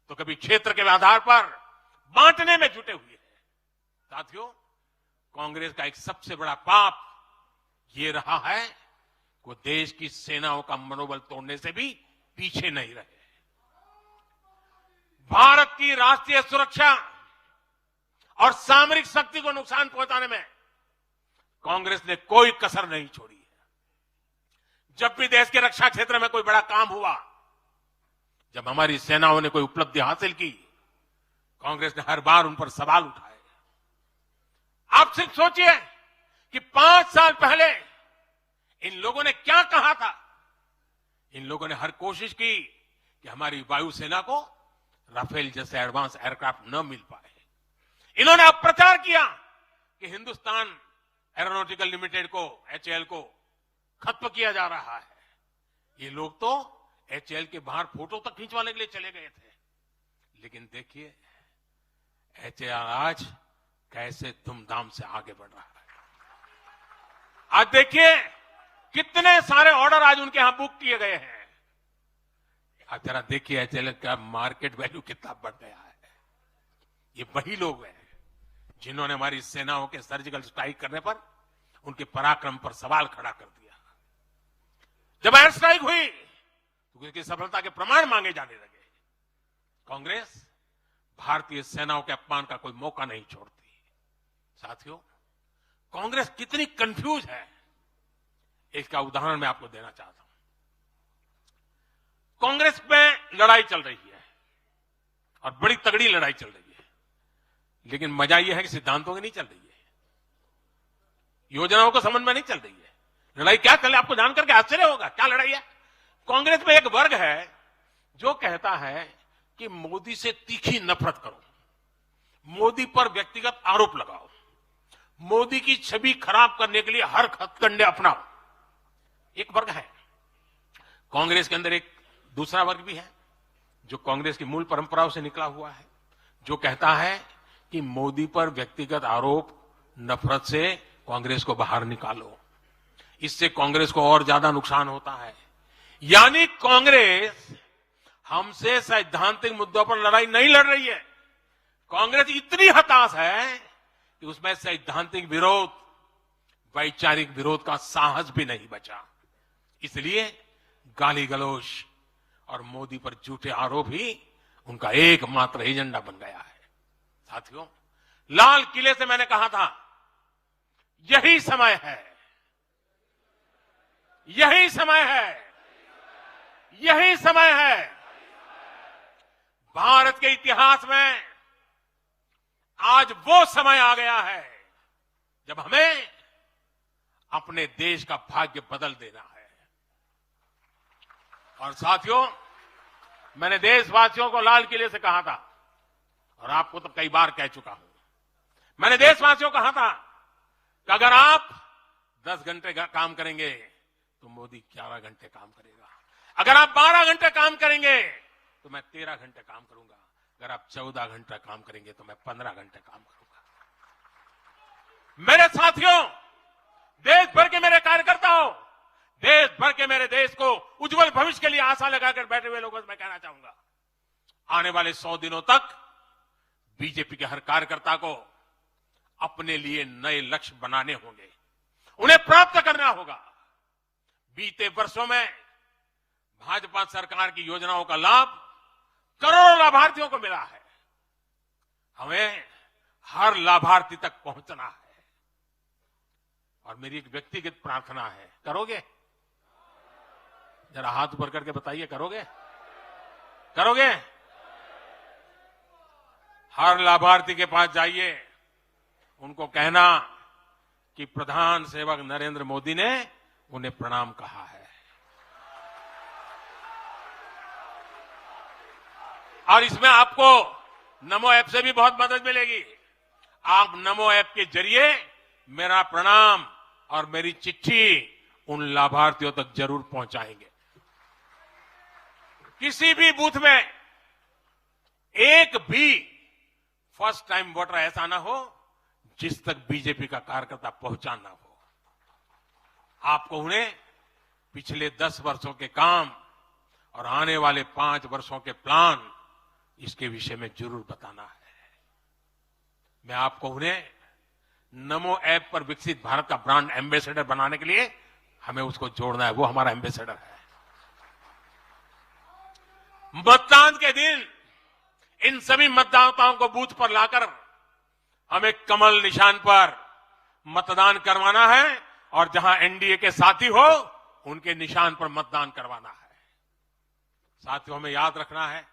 तो कभी क्षेत्र के आधार पर बांटने में जुटे हुए हैं। साथियों, कांग्रेस का एक सबसे बड़ा पाप ये रहा है कि वो देश की सेनाओं का मनोबल तोड़ने से भी पीछे नहीं रहे। की राष्ट्रीय सुरक्षा और सामरिक शक्ति को नुकसान पहुंचाने में कांग्रेस ने कोई कसर नहीं छोड़ी है। जब भी देश के रक्षा क्षेत्र में कोई बड़ा काम हुआ, जब हमारी सेनाओं ने कोई उपलब्धि हासिल की, कांग्रेस ने हर बार उन पर सवाल उठाए। आप सिर्फ सोचिए कि 5 साल पहले इन लोगों ने क्या कहा था। इन लोगों ने हर कोशिश की कि हमारी वायुसेना को राफेल जैसे एडवांस एयरक्राफ्ट न मिल पाए। इन्होंने अब प्रचार किया कि हिंदुस्तान एरोनॉटिकल लिमिटेड को, एचएएल को खत्म किया जा रहा है। ये लोग तो एचएएल के बाहर फोटो तक खींचवाने के लिए चले गए थे। लेकिन देखिए एचएएल आज कैसे धूमधाम से आगे बढ़ रहा है। आज देखिए कितने सारे ऑर्डर आज उनके यहां बुक किए गए हैं। आप जरा देखिए एचएएल का मार्केट वैल्यू कितना बढ़ गया है। ये वही लोग हैं जिन्होंने हमारी सेनाओं के सर्जिकल स्ट्राइक करने पर उनके पराक्रम पर सवाल खड़ा कर दिया। जब एयर स्ट्राइक हुई तो उसकी सफलता के प्रमाण मांगे जाने लगे। कांग्रेस भारतीय सेनाओं के अपमान का कोई मौका नहीं छोड़ती। साथियों, कांग्रेस कितनी कंफ्यूज है, इसका उदाहरण मैं आपको देना चाहता हूं। कांग्रेस में लड़ाई चल रही है और बड़ी तगड़ी लड़ाई चल रही है, लेकिन मजा यह है कि सिद्धांतों की नहीं चल रही है, योजनाओं को समझ में नहीं चल रही है। लड़ाई क्या चल रही है आपको जानकर के आश्चर्य होगा। क्या लड़ाई है? कांग्रेस में एक वर्ग है जो कहता है कि मोदी से तीखी नफरत करो, मोदी पर व्यक्तिगत आरोप लगाओ, मोदी की छवि खराब करने के लिए हर हथकंडे अपनाओ। एक वर्ग है। कांग्रेस के अंदर एक दूसरा वर्ग भी है जो कांग्रेस की मूल परंपराओं से निकला हुआ है, जो कहता है कि मोदी पर व्यक्तिगत आरोप, नफरत से कांग्रेस को बाहर निकालो, इससे कांग्रेस को और ज्यादा नुकसान होता है। यानी कांग्रेस हमसे सैद्धांतिक मुद्दों पर लड़ाई नहीं लड़ रही है। कांग्रेस इतनी हताश है कि उसमें सैद्धांतिक विरोध, वैचारिक विरोध का साहस भी नहीं बचा। इसलिए गाली गलौज और मोदी पर झूठे आरोप ही उनका एकमात्र एजेंडा बन गया है। साथियों, लाल किले से मैंने कहा था यही समय है, यही समय है, यही समय है। भारत के इतिहास में आज वो समय आ गया है जब हमें अपने देश का भाग्य बदल देना है। और साथियों, मैंने देशवासियों को लाल किले से कहा था और आपको तो कई बार कह चुका हूं। मैंने देशवासियों को कहा था कि अगर आप 10 घंटे काम करेंगे तो मोदी 11 घंटे काम करेगा, अगर आप 12 घंटे काम करेंगे तो मैं 13 घंटे काम करूंगा, अगर आप 14 घंटा काम करेंगे तो मैं 15 घंटे काम करूंगा। मेरे साथियों, देश भर के मेरे कार्यकर्ताओं, देश भर के मेरे देश को उज्जवल भविष्य के लिए आशा लगाकर बैठे हुए लोगों से मैं कहना चाहूंगा, आने वाले 100 दिनों तक बीजेपी के हर कार्यकर्ता को अपने लिए नए लक्ष्य बनाने होंगे, उन्हें प्राप्त करना होगा। बीते वर्षों में भाजपा सरकार की योजनाओं का लाभ करोड़ों लाभार्थियों को मिला है। हमें हर लाभार्थी तक पहुंचना है। और मेरी एक व्यक्तिगत प्रार्थना है, करोगे? जरा हाथ ऊपर करके बताइए, करोगे? करोगे? हर लाभार्थी के पास जाइए, उनको कहना कि प्रधान सेवक नरेंद्र मोदी ने उन्हें प्रणाम कहा है। और इसमें आपको नमो ऐप से भी बहुत मदद मिलेगी। आप नमो ऐप के जरिए मेरा प्रणाम और मेरी चिट्ठी उन लाभार्थियों तक जरूर पहुंचाएंगे। किसी भी बूथ में एक भी फर्स्ट टाइम वोटर ऐसा ना हो जिस तक बीजेपी का कार्यकर्ता पहुंचा ना हो। आपको उन्हें पिछले 10 वर्षों के काम और आने वाले 5 वर्षों के प्लान, इसके विषय में जरूर बताना है। मैं आपको उन्हें नमो ऐप पर विकसित भारत का ब्रांड एम्बेसडर बनाने के लिए हमें उसको जोड़ना है। वो हमारा एम्बेसडर है। मतदान के दिन इन सभी मतदाताओं को बूथ पर लाकर हमें कमल निशान पर मतदान करवाना है और जहां एनडीए के साथी हो उनके निशान पर मतदान करवाना है। साथियों, हमें याद रखना है,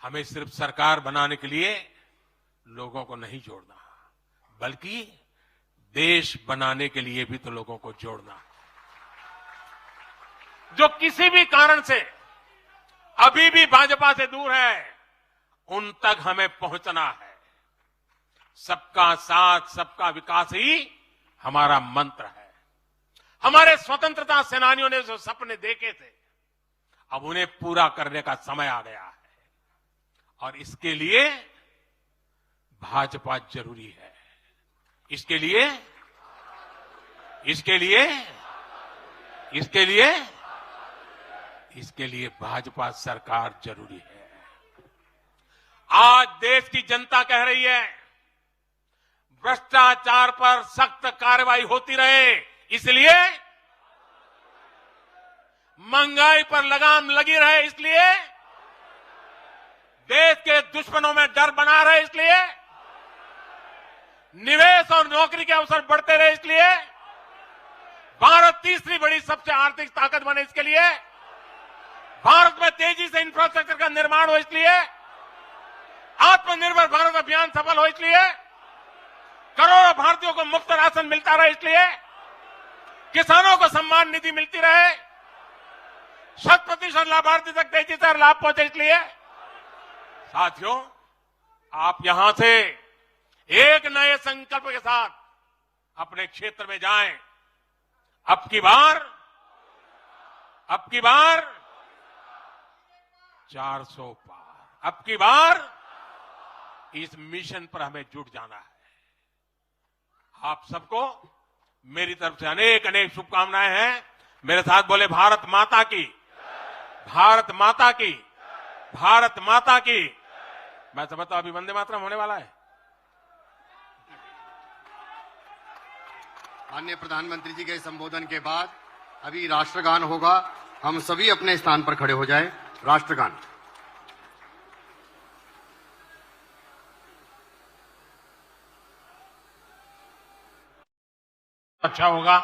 हमें सिर्फ सरकार बनाने के लिए लोगों को नहीं जोड़ना, बल्कि देश बनाने के लिए भी तो लोगों को जोड़ना है। जो किसी भी कारण से अभी भी भाजपा से दूर है, उन तक हमें पहुंचना है। सबका साथ, सबका विकास ही हमारा मंत्र है। हमारे स्वतंत्रता सेनानियों ने जो सपने देखे थे, अब उन्हें पूरा करने का समय आ गया है और इसके लिए भाजपा जरूरी है। इसके लिए भाजपा सरकार जरूरी है। आज देश की जनता कह रही है, भ्रष्टाचार पर सख्त कार्रवाई होती रहे, इसलिए महंगाई पर लगाम लगी रहे, इसलिए देश के दुश्मनों में डर बना रहे, इसलिए निवेश और नौकरी के अवसर बढ़ते रहे, इसलिए भारत तीसरी बड़ी सबसे आर्थिक ताकत बने, इसके लिए भारत में तेजी से इंफ्रास्ट्रक्चर का निर्माण हो, इसलिए आत्मनिर्भर भारत अभियान सफल हो, इसलिए करोड़ों भारतीयों को मुफ्त राशन मिलता रहे, इसलिए किसानों को सम्मान निधि मिलती रहे, 100% लाभार्थी तक तेजी से लाभ पहुंचे, इसलिए साथियों, आप यहां से एक नए संकल्प के साथ अपने क्षेत्र में जाएं। अब की बार 400 पार, अब की बार इस मिशन पर हमें जुट जाना है। आप सबको मेरी तरफ से अनेक अनेक शुभकामनाएं हैं। मेरे साथ बोले, भारत माता की, भारत माता की, भारत माता की। मैं समझता हूं अभी वंदे मातरम होने वाला है। माननीय प्रधानमंत्री जी के संबोधन के बाद अभी राष्ट्रगान होगा। हम सभी अपने स्थान पर खड़े हो जाएं। राष्ट्रगान। अच्छा होगा।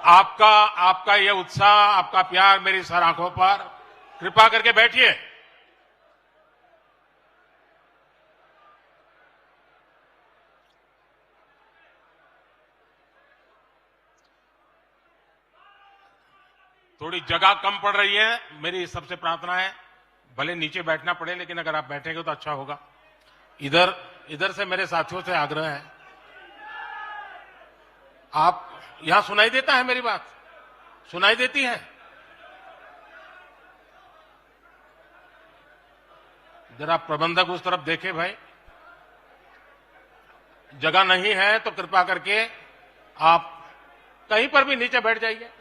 आपका ये उत्साह, आपका प्यार मेरी सर आंखों पर। कृपा करके बैठिए। थोड़ी जगह कम पड़ रही है, मेरी सबसे प्रार्थना है, भले नीचे बैठना पड़े, लेकिन अगर आप बैठेंगे तो अच्छा होगा। इधर से मेरे साथियों से आग्रह है, आप यहां सुनाई देता है मेरी बात? सुनाई देती है? जरा प्रबंधक उस तरफ देखे भाई। जगह नहीं है तो कृपा करके आप कहीं पर भी नीचे बैठ जाइए।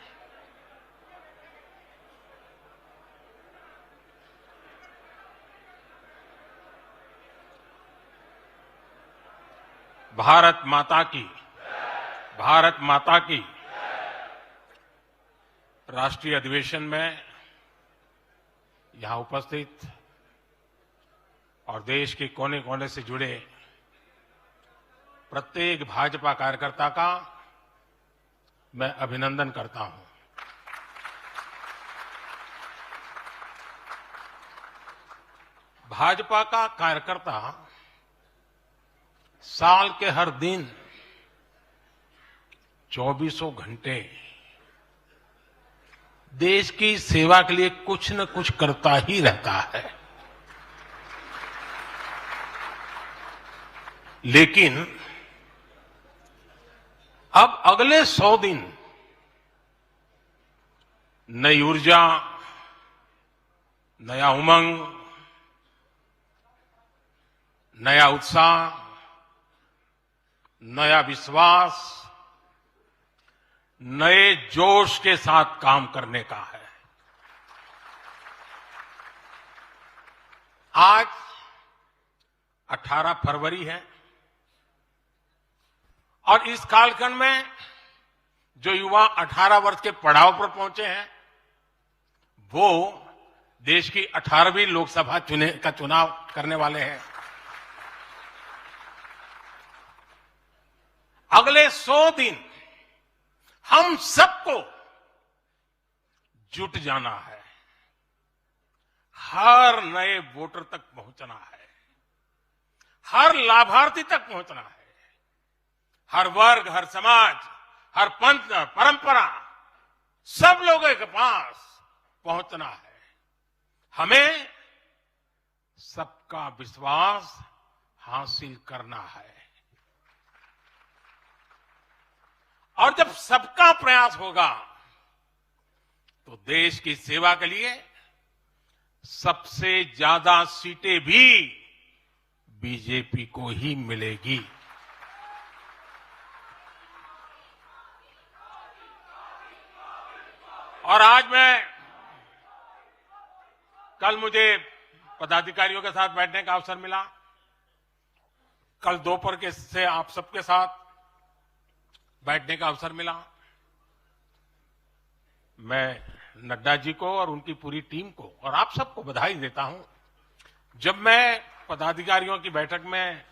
भारत माता की, भारत माता की। राष्ट्रीय अधिवेशन में यहां उपस्थित और देश के कोने कोने से जुड़े प्रत्येक भाजपा कार्यकर्ता का मैं अभिनंदन करता हूं। भाजपा का कार्यकर्ता साल के हर दिन 24 घंटे देश की सेवा के लिए कुछ न कुछ करता ही रहता है। लेकिन अब अगले 100 दिन नई ऊर्जा, नया उमंग, नया उत्साह, नया विश्वास, नए जोश के साथ काम करने का है। आज 18 फरवरी है और इस कालखंड में जो युवा 18 वर्ष के पड़ाव पर पहुंचे हैं, वो देश की 18वीं लोकसभा का चुनाव करने वाले हैं। अगले 100 दिन हम सबको जुट जाना है, हर नए वोटर तक पहुंचना है, हर लाभार्थी तक पहुंचना है, हर वर्ग, हर समाज, हर पंथ, परंपरा, सब लोगों के पास पहुंचना है। हमें सबका विश्वास हासिल करना है। और जब सबका प्रयास होगा तो देश की सेवा के लिए सबसे ज्यादा सीटें भी बीजेपी को ही मिलेगी। और आज कल मुझे पदाधिकारियों के साथ बैठने का अवसर मिला। कल दोपहर से आप सबके साथ बैठने का अवसर मिला। मैं नड्डा जी को और उनकी पूरी टीम को और आप सबको बधाई देता हूं। जब मैं पदाधिकारियों की बैठक में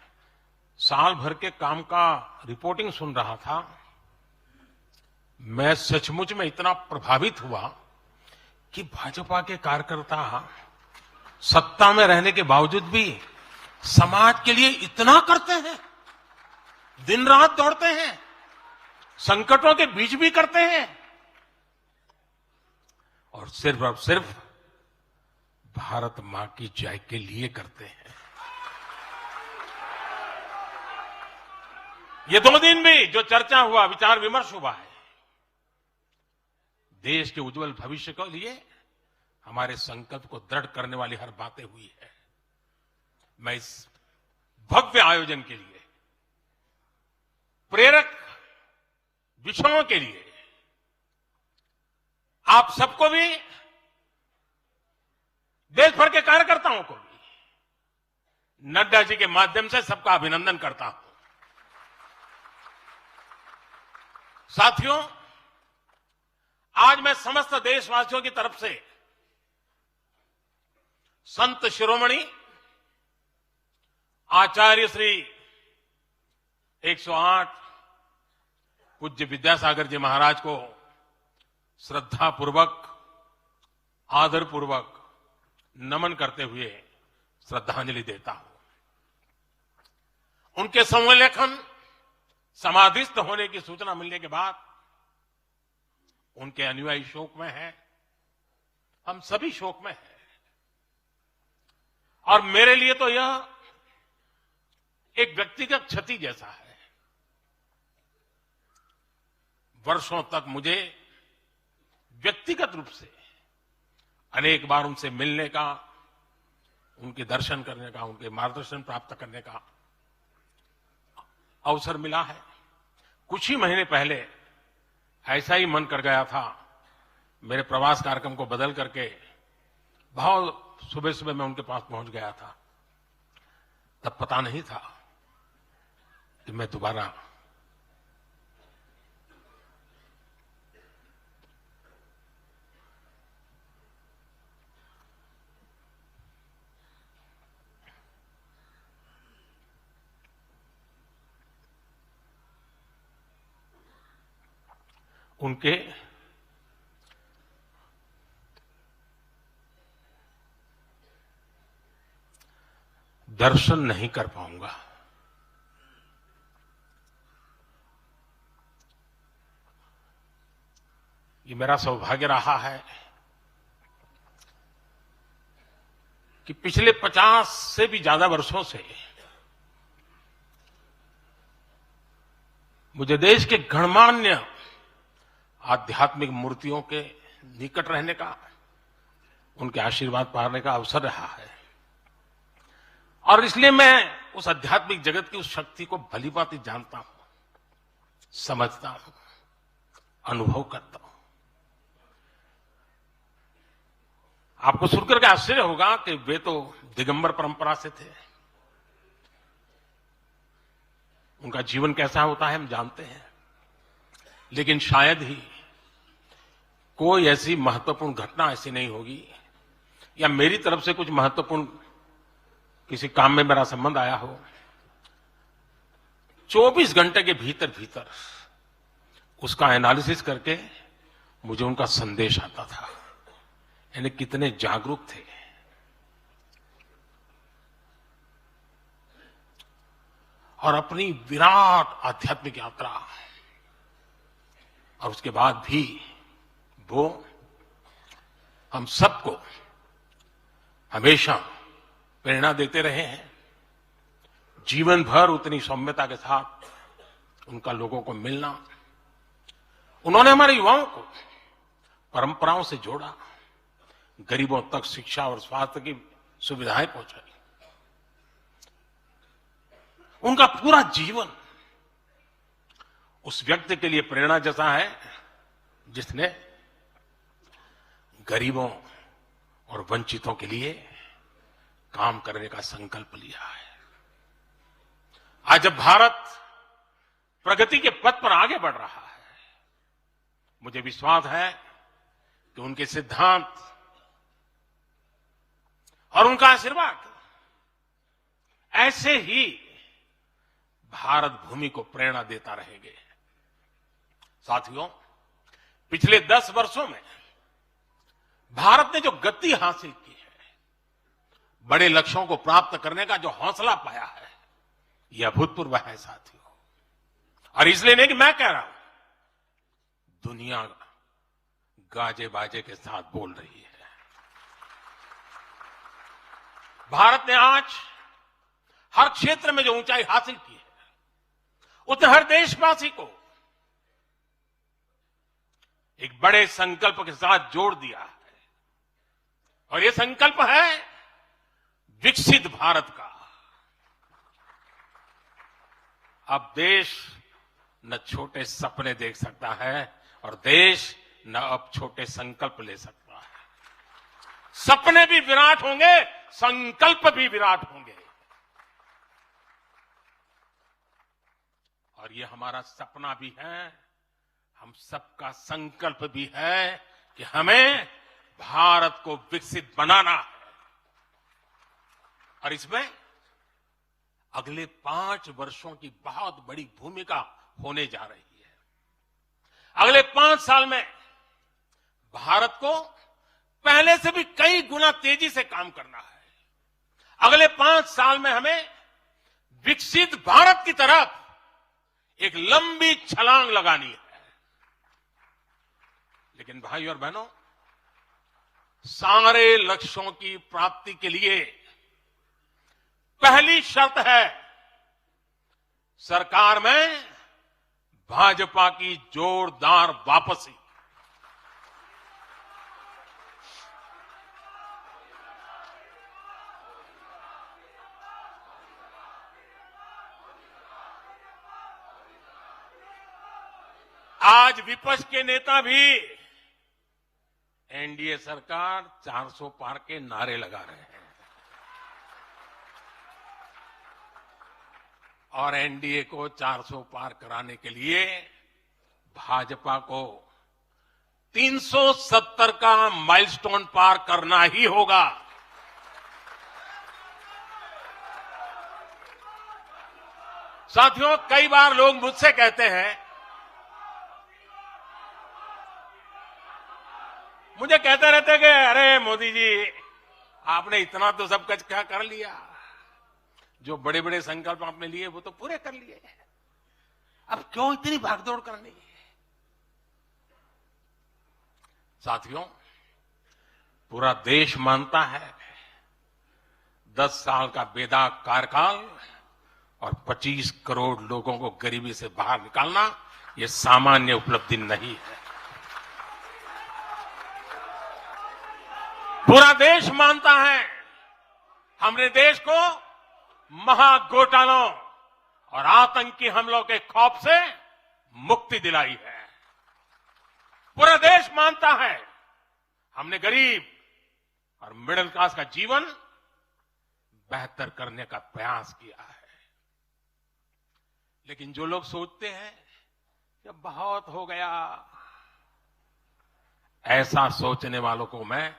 साल भर के काम का रिपोर्टिंग सुन रहा था, मैं सचमुच में इतना प्रभावित हुआ कि भाजपा के कार्यकर्ता सत्ता में रहने के बावजूद भी समाज के लिए इतना करते हैं, दिन रात दौड़ते हैं, संकटों के बीच भी करते हैं और सिर्फ और सिर्फ भारत मां की जय के लिए करते हैं। ये 2 दिन भी जो चर्चा हुआ, विचार विमर्श हुआ है, देश के उज्जवल भविष्य के लिए हमारे संकल्प को दृढ़ करने वाली हर बातें हुई है। मैं इस भव्य आयोजन के लिए, प्रेरक विषयों के लिए आप सबको भी, देश भर के कार्यकर्ताओं को भी नड्डा जी के माध्यम से सबका अभिनंदन करता हूं। साथियों, आज मैं समस्त देशवासियों की तरफ से संत शिरोमणि आचार्य श्री 108 पूज्य विद्यासागर जी महाराज को श्रद्धापूर्वक, आदरपूर्वक नमन करते हुए श्रद्धांजलि देता हूं। उनके संलेखन समाधिस्थ होने की सूचना मिलने के बाद उनके अनुयायी शोक में हैं, हम सभी शोक में हैं। और मेरे लिए तो यह एक व्यक्तिगत क्षति जैसा है। वर्षों तक मुझे व्यक्तिगत रूप से अनेक बार उनसे मिलने का, उनके दर्शन करने का, उनके मार्गदर्शन प्राप्त करने का अवसर मिला है। कुछ ही महीने पहले ऐसा ही मन कर गया था, मेरे प्रवास कार्यक्रम को बदल करके बहुत सुबह सुबह मैं उनके पास पहुंच गया था। तब पता नहीं था कि मैं दोबारा उनके दर्शन नहीं कर पाऊंगा। ये मेरा सौभाग्य रहा है कि पिछले 50 से भी ज्यादा वर्षों से मुझे देश के गणमान्य आध्यात्मिक मूर्तियों के निकट रहने का, उनके आशीर्वाद पाने का अवसर रहा है। और इसलिए मैं उस आध्यात्मिक जगत की उस शक्ति को भलीभांति जानता हूं, समझता हूं, अनुभव करता हूं। आपको सुनकर के आश्चर्य होगा कि वे तो दिगंबर परंपरा से थे। उनका जीवन कैसा होता है हम जानते हैं, लेकिन शायद ही कोई ऐसी महत्वपूर्ण घटना ऐसी नहीं होगी या मेरी तरफ से कुछ महत्वपूर्ण किसी काम में मेरा संबंध आया हो, 24 घंटे के भीतर भीतर उसका एनालिसिस करके मुझे उनका संदेश आता था। यानी कितने जागरूक थे। और अपनी विराट आध्यात्मिक यात्रा और उसके बाद भी वो हम सबको हमेशा प्रेरणा देते रहे हैं। जीवन भर उतनी सौम्यता के साथ उनका लोगों को मिलना, उन्होंने हमारे युवाओं को परंपराओं से जोड़ा, गरीबों तक शिक्षा और स्वास्थ्य की सुविधाएं पहुंचाई। उनका पूरा जीवन उस व्यक्ति के लिए प्रेरणा जैसा है जिसने गरीबों और वंचितों के लिए काम करने का संकल्प लिया है। आज जब भारत प्रगति के पथ पर आगे बढ़ रहा है, मुझे विश्वास है कि उनके सिद्धांत और उनका आशीर्वाद ऐसे ही भारत भूमि को प्रेरणा देता रहेंगे। साथियों, पिछले 10 वर्षों में भारत ने जो गति हासिल की है, बड़े लक्ष्यों को प्राप्त करने का जो हौसला पाया है, यह अभूतपूर्व है साथियों। और इसलिए नहीं कि मैं कह रहा हूं, दुनिया गाजे बाजे के साथ बोल रही है। भारत ने आज हर क्षेत्र में जो ऊंचाई हासिल की है, उसने हर देशवासी को एक बड़े संकल्प के साथ जोड़ दिया है। और यह संकल्प है विकसित भारत का। अब देश न छोटे सपने देख सकता है और देश न अब छोटे संकल्प ले सकता है। सपने भी विराट होंगे, संकल्प भी विराट होंगे। और ये हमारा सपना भी है, हम सबका संकल्प भी है कि हमें भारत को विकसित बनाना है। और इसमें अगले 5 वर्षों की बहुत बड़ी भूमिका होने जा रही है। अगले 5 साल में भारत को पहले से भी कई गुना तेजी से काम करना है। अगले 5 साल में हमें विकसित भारत की तरफ एक लंबी छलांग लगानी है। लेकिन भाई और बहनों, सारे लक्ष्यों की प्राप्ति के लिए पहली शर्त है सरकार में भाजपा की जोरदार वापसी। आज विपक्ष के नेता भी एनडीए सरकार 400 पार के नारे लगा रहे हैं और एनडीए को 400 पार कराने के लिए भाजपा को 370 का माइलस्टोन पार करना ही होगा। साथियों, कई बार लोग मुझसे कहते हैं, मुझे कहते रहते कि अरे मोदी जी, आपने इतना तो सब कुछ क्या कर लिया, जो बड़े बड़े संकल्प आपने लिए वो तो पूरे कर लिए, अब क्यों इतनी भागदौड़ करनी है। साथियों, पूरा देश मानता है 10 साल का बेदाग कार्यकाल और 25 करोड़ लोगों को गरीबी से बाहर निकालना ये सामान्य उपलब्धि नहीं है। पूरा देश मानता है हमने देश को महाघोटालों और आतंकी हमलों के खौफ से मुक्ति दिलाई है। पूरा देश मानता है हमने गरीब और मिडिल क्लास का जीवन बेहतर करने का प्रयास किया है। लेकिन जो लोग सोचते हैं कि बहुत हो गया, ऐसा सोचने वालों को मैं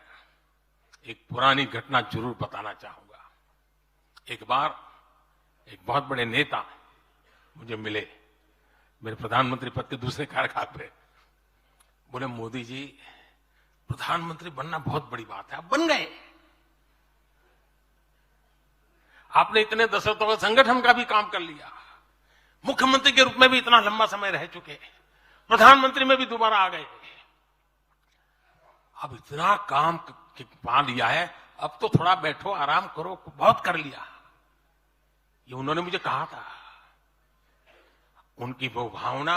एक पुरानी घटना जरूर बताना चाहूंगा। एक बार एक बहुत बड़े नेता मुझे मिले, मेरे प्रधानमंत्री पद के दूसरे कार्यकाल पे। बोले, मोदी जी, प्रधानमंत्री बनना बहुत बड़ी बात है, आप बन गए। आपने इतने दशकों का संगठन का भी काम कर लिया, मुख्यमंत्री के रूप में भी इतना लंबा समय रह चुके, प्रधानमंत्री में भी दोबारा आ गए। अब इतना काम पा लिया है, अब तो थोड़ा बैठो, आराम करो, बहुत कर लिया। ये उन्होंने मुझे कहा था। उनकी वो भावना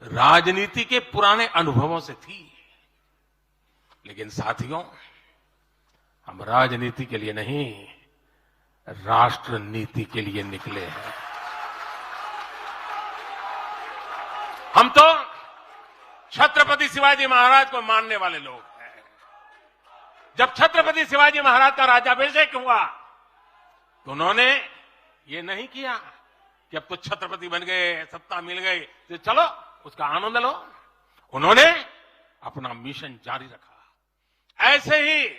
राजनीति के पुराने अनुभवों से थी। लेकिन साथियों, हम राजनीति के लिए नहीं, राष्ट्र नीति के लिए निकले हैं। हम तो छत्रपति शिवाजी महाराज को मानने वाले लोग हैं। जब छत्रपति शिवाजी महाराज का राज्याभिषेक हुआ तो उन्होंने ये नहीं किया कि अब तो छत्रपति बन गए, सत्ता मिल गई तो चलो उसका आनंद लो। उन्होंने अपना मिशन जारी रखा। ऐसे ही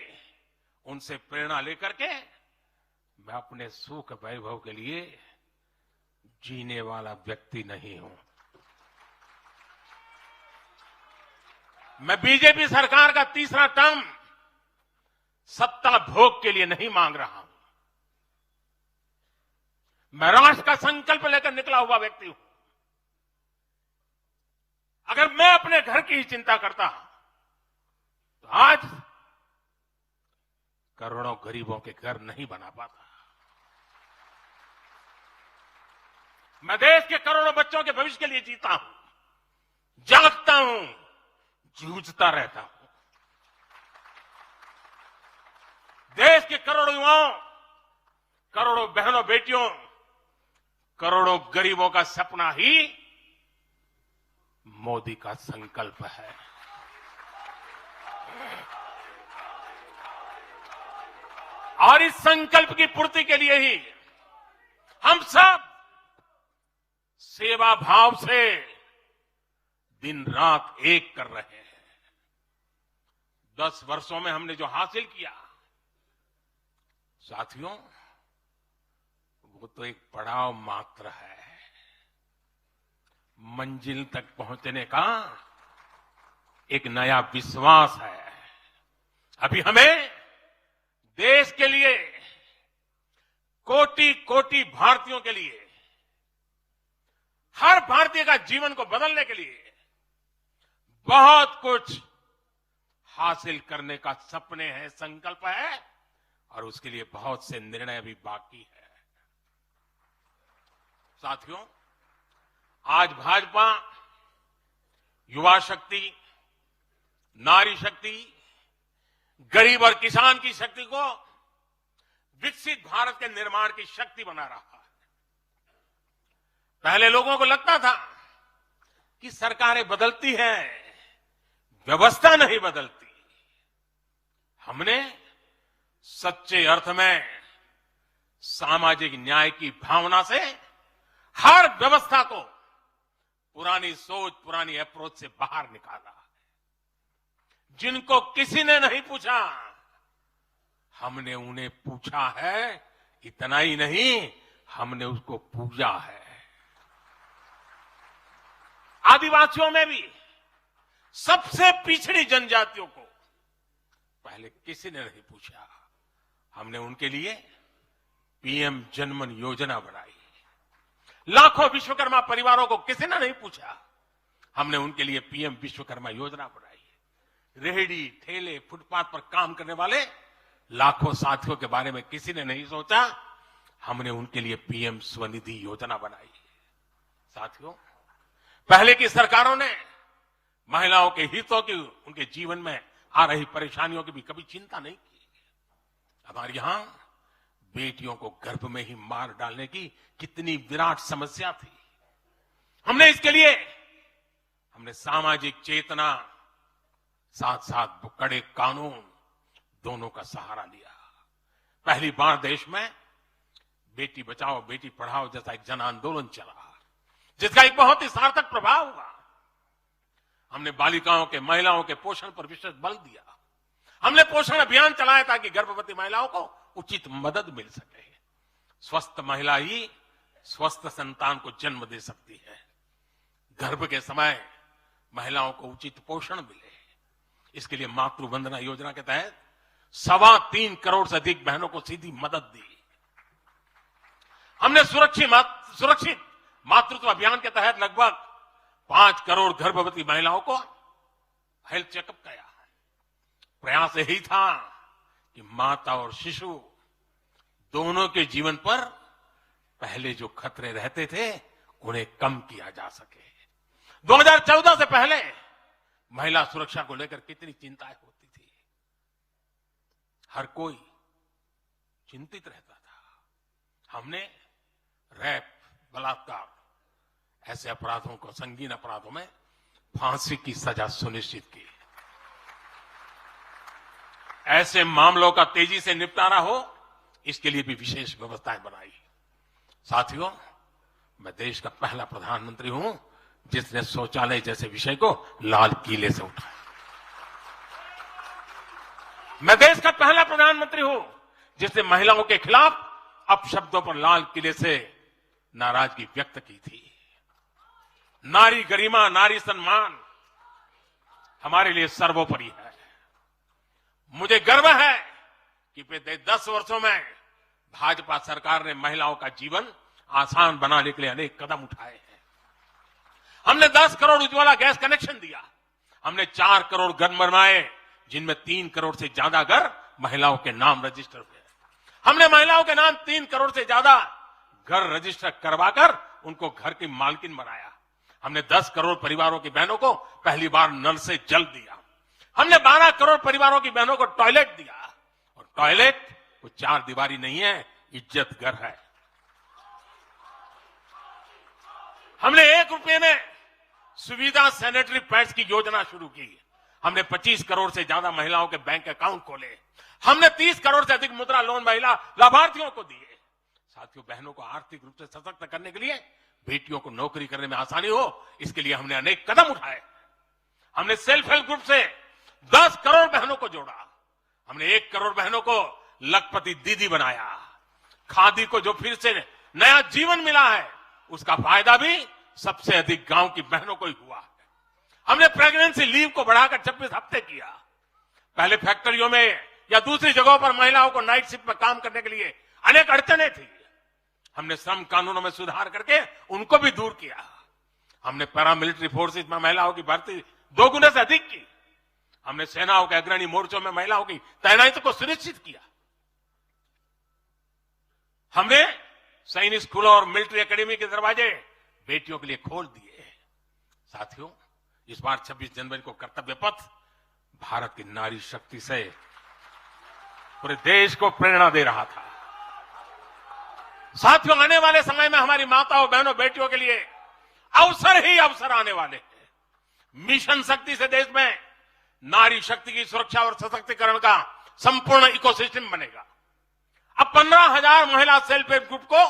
उनसे प्रेरणा लेकर के मैं अपने सुख वैभव के लिए जीने वाला व्यक्ति नहीं हूं। मैं बीजेपी सरकार का तीसरा टर्म सत्ता भोग के लिए नहीं मांग रहा हूं। मैं राष्ट्र का संकल्प लेकर निकला हुआ व्यक्ति हूं। अगर मैं अपने घर की ही चिंता करता तो आज करोड़ों गरीबों के घर नहीं बना पाता। मैं देश के करोड़ों बच्चों के भविष्य के लिए जीता हूं, जागता हूं, जूझता रहता हूं। देश के करोड़ों युवाओं, करोड़ों बहनों बेटियों, करोड़ों गरीबों का सपना ही मोदी का संकल्प है। और इस संकल्प की पूर्ति के लिए ही हम सब सेवा भाव से दिन रात एक कर रहे हैं। 10 वर्षों में हमने जो हासिल किया, साथियों, वो तो एक पड़ाव मात्र है। मंजिल तक पहुंचने का एक नया विश्वास है। अभी हमें देश के लिए, कोटि कोटि भारतीयों के लिए, हर भारतीय का जीवन को बदलने के लिए बहुत कुछ हासिल करने का सपने हैं, संकल्प है, और उसके लिए बहुत से निर्णय भी बाकी है। साथियों, आज भाजपा युवा शक्ति, नारी शक्ति, गरीब और किसान की शक्ति को विकसित भारत के निर्माण की शक्ति बना रहा है। पहले लोगों को लगता था कि सरकारें बदलती हैं, व्यवस्था नहीं बदलती। हमने सच्चे अर्थ में सामाजिक न्याय की भावना से हर व्यवस्था को पुरानी सोच, पुरानी अप्रोच से बाहर निकाला। जिनको किसी ने नहीं पूछा, हमने उन्हें पूछा है। इतना ही नहीं, हमने उसको पूजा है। आदिवासियों में भी, सबसे पिछड़ी जनजातियों को पहले किसी ने नहीं पूछा। हमने उनके लिए पीएम जनमन योजना बनाई। लाखों विश्वकर्मा परिवारों को किसी ने नहीं पूछा, हमने उनके लिए पीएम विश्वकर्मा योजना बनाई। रेहड़ी, ठेले, फुटपाथ पर काम करने वाले लाखों साथियों के बारे में किसी ने नहीं सोचा, हमने उनके लिए पीएम स्वनिधि योजना बनाई। साथियों, पहले की सरकारों ने महिलाओं के हितों की, उनके जीवन में आ रही परेशानियों की भी कभी चिंता नहीं की। हमारे यहां बेटियों को गर्भ में ही मार डालने की कितनी विराट समस्या थी। हमने इसके लिए सामाजिक चेतना, साथ साथ कड़े कानून, दोनों का सहारा लिया। पहली बार देश में बेटी बचाओ बेटी पढ़ाओ जैसा एक जन आंदोलन चला, जिसका एक बहुत ही सार्थक प्रभाव हुआ। हमने बालिकाओं के, महिलाओं के पोषण पर विशेष बल दिया। हमने पोषण अभियान चलाया ताकि गर्भवती महिलाओं को उचित मदद मिल सके। स्वस्थ महिला ही स्वस्थ संतान को जन्म दे सकती है। गर्भ के समय महिलाओं को उचित पोषण मिले, इसके लिए मातृ वंदना योजना के तहत 3.25 करोड़ से अधिक बहनों को सीधी मदद दी। हमने सुरक्षित मातृत्व अभियान के तहत लगभग 5 करोड़ गर्भवती महिलाओं को हेल्थ चेकअप किया। प्रयास यही था कि माता और शिशु दोनों के जीवन पर पहले जो खतरे रहते थे उन्हें कम किया जा सके। 2014 से पहले महिला सुरक्षा को लेकर कितनी चिंताएं होती थी, हर कोई चिंतित रहता था। हमने रेप, बलात्कार ऐसे अपराधों को, संगीन अपराधों में फांसी की सजा सुनिश्चित की। ऐसे मामलों का तेजी से निपटारा हो, इसके लिए भी विशेष व्यवस्थाएं बनाई। साथियों, मैं देश का पहला प्रधानमंत्री हूं जिसने शौचालय जैसे विषय को लाल किले से उठाया। मैं देश का पहला प्रधानमंत्री हूं जिसने महिलाओं के खिलाफ अपशब्दों पर लाल किले से नाराजगी व्यक्त की थी। नारी गरिमा, नारी सम्मान हमारे लिए सर्वोपरि है। मुझे गर्व है कि पिछले 10 वर्षों में भाजपा सरकार ने महिलाओं का जीवन आसान बनाने के लिए अनेक कदम उठाए हैं। हमने 10 करोड़ उज्ज्वला गैस कनेक्शन दिया। हमने 4 करोड़ घर बनवाए, जिनमें 3 करोड़ से ज्यादा घर महिलाओं के नाम रजिस्टर हुए। हमने महिलाओं के नाम 3 करोड़ से ज्यादा घर रजिस्टर करवाकर उनको घर की मालकिन बनाया। हमने 10 करोड़ परिवारों की बहनों को पहली बार नल से जल दिया। हमने 12 करोड़ परिवारों की बहनों को टॉयलेट दिया, और टॉयलेट वो 4 दीवारी नहीं है, इज्जत घर है। हमने 1 रुपये में सुविधा सैनिटरी पैड्स की योजना शुरू की। हमने 25 करोड़ से ज्यादा महिलाओं के बैंक अकाउंट खोले। हमने 30 करोड़ से अधिक मुद्रा लोन महिला लाभार्थियों को दिए। साथियों, बहनों को आर्थिक रूप से सशक्त करने के लिए, बेटियों को नौकरी करने में आसानी हो, इसके लिए हमने अनेक कदम उठाए। हमने सेल्फ हेल्प ग्रुप से 10 करोड़ बहनों को जोड़ा। हमने 1 करोड़ बहनों को लखपति दीदी बनाया। खादी को जो फिर से नया जीवन मिला है, उसका फायदा भी सबसे अधिक गांव की बहनों को ही हुआ है। हमने प्रेगनेंसी लीव को बढ़ाकर 26 हफ्ते किया। पहले फैक्ट्रियों में या दूसरी जगहों पर महिलाओं को नाइट शिफ्ट में काम करने के लिए अनेक अड़चने थी। हमने श्रम कानूनों में सुधार करके उनको भी दूर किया। हमने पैरामिलिट्री फोर्सेस में महिलाओं की भर्ती 2 गुने से अधिक की। हमने सेनाओं के अग्रणी मोर्चों में महिलाओं की तैनाती को सुनिश्चित किया। हमने सैनिक स्कूलों और मिलिट्री एकेडमी के दरवाजे बेटियों के लिए खोल दिए। साथियों, इस बार 26 जनवरी को कर्तव्य पथ भारत की नारी शक्ति से पूरे देश को प्रेरणा दे रहा था। साथियों, आने वाले समय में हमारी माताओं, बहनों, बेटियों के लिए अवसर ही अवसर आने वाले हैं। मिशन शक्ति से देश में नारी शक्ति की सुरक्षा और सशक्तिकरण का संपूर्ण इकोसिस्टम बनेगा। अब 15,000 महिला सेल्फ हेल्प ग्रुप को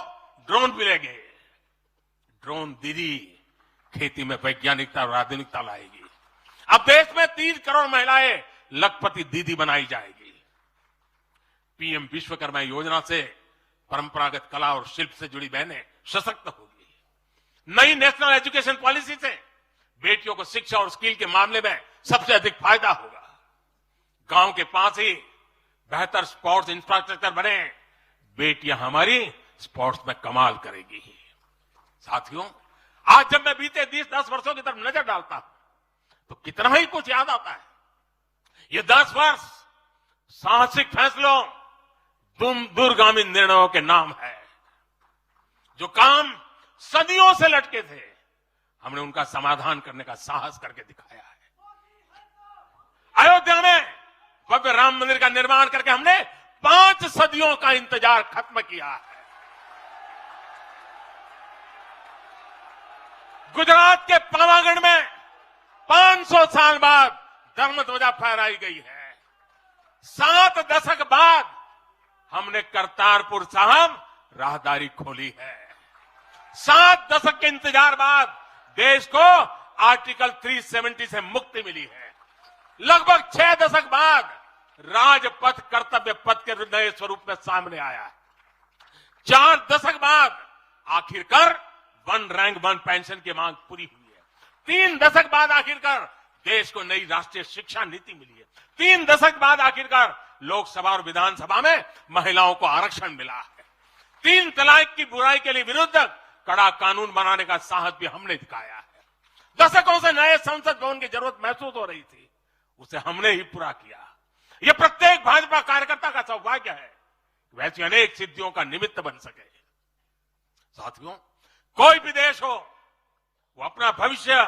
ड्रोन मिलेंगे। ड्रोन दीदी खेती में वैज्ञानिकता और आधुनिकता लाएगी। अब देश में 30 करोड़ महिलाएं लखपति दीदी बनाई जाएगी। पीएम विश्वकर्मा योजना से परंपरागत कला और शिल्प से जुड़ी बहनें सशक्त होगी। नई नेशनल एजुकेशन पॉलिसी से बेटियों को शिक्षा और स्किल के मामले में सबसे अधिक फायदा होगा। गांव के पास ही बेहतर स्पोर्ट्स इंफ्रास्ट्रक्चर बने, बेटियां हमारी स्पोर्ट्स में कमाल करेगी। साथियों, आज जब मैं बीते 10 वर्षों की तरफ नजर डालता हूं तो कितना ही कुछ याद आता है। ये 10 वर्ष साहसिक फैसलों, दूरगामी निर्णयों के नाम है। जो काम सदियों से लटके थे, हमने उनका समाधान करने का साहस करके दिखाया है। अयोध्या में भव्य राम मंदिर का निर्माण करके हमने 5 सदियों का इंतजार खत्म किया है। गुजरात के पावागढ़ में 500 साल बाद धर्म ध्वजा फहराई गई है। 7 दशक बाद हमने करतारपुर साहिब राहदारी खोली है। 7 दशक के इंतजार बाद देश को आर्टिकल 370 से मुक्ति मिली है। लगभग 6 दशक बाद राजपथ कर्तव्य पथ के नए स्वरूप में सामने आया है। 4 दशक बाद आखिरकार 1 रैंक 1 पेंशन की मांग पूरी हुई है। 3 दशक बाद आखिरकार देश को नई राष्ट्रीय शिक्षा नीति मिली है। 3 दशक बाद आखिरकार लोकसभा और विधानसभा में महिलाओं को आरक्षण मिला है। 3 तलाक की बुराई के लिए विरुद्ध कड़ा कानून बनाने का साहस भी हमने दिखाया है। दशकों से नए संसद भवन की जरूरत महसूस हो रही थी, उसे हमने ही पूरा किया। यह प्रत्येक भाजपा कार्यकर्ता का सौभाग्य है, वैसी अनेक सिद्धियों का निमित्त बन सके। साथियों, कोई भी देश हो, वो अपना भविष्य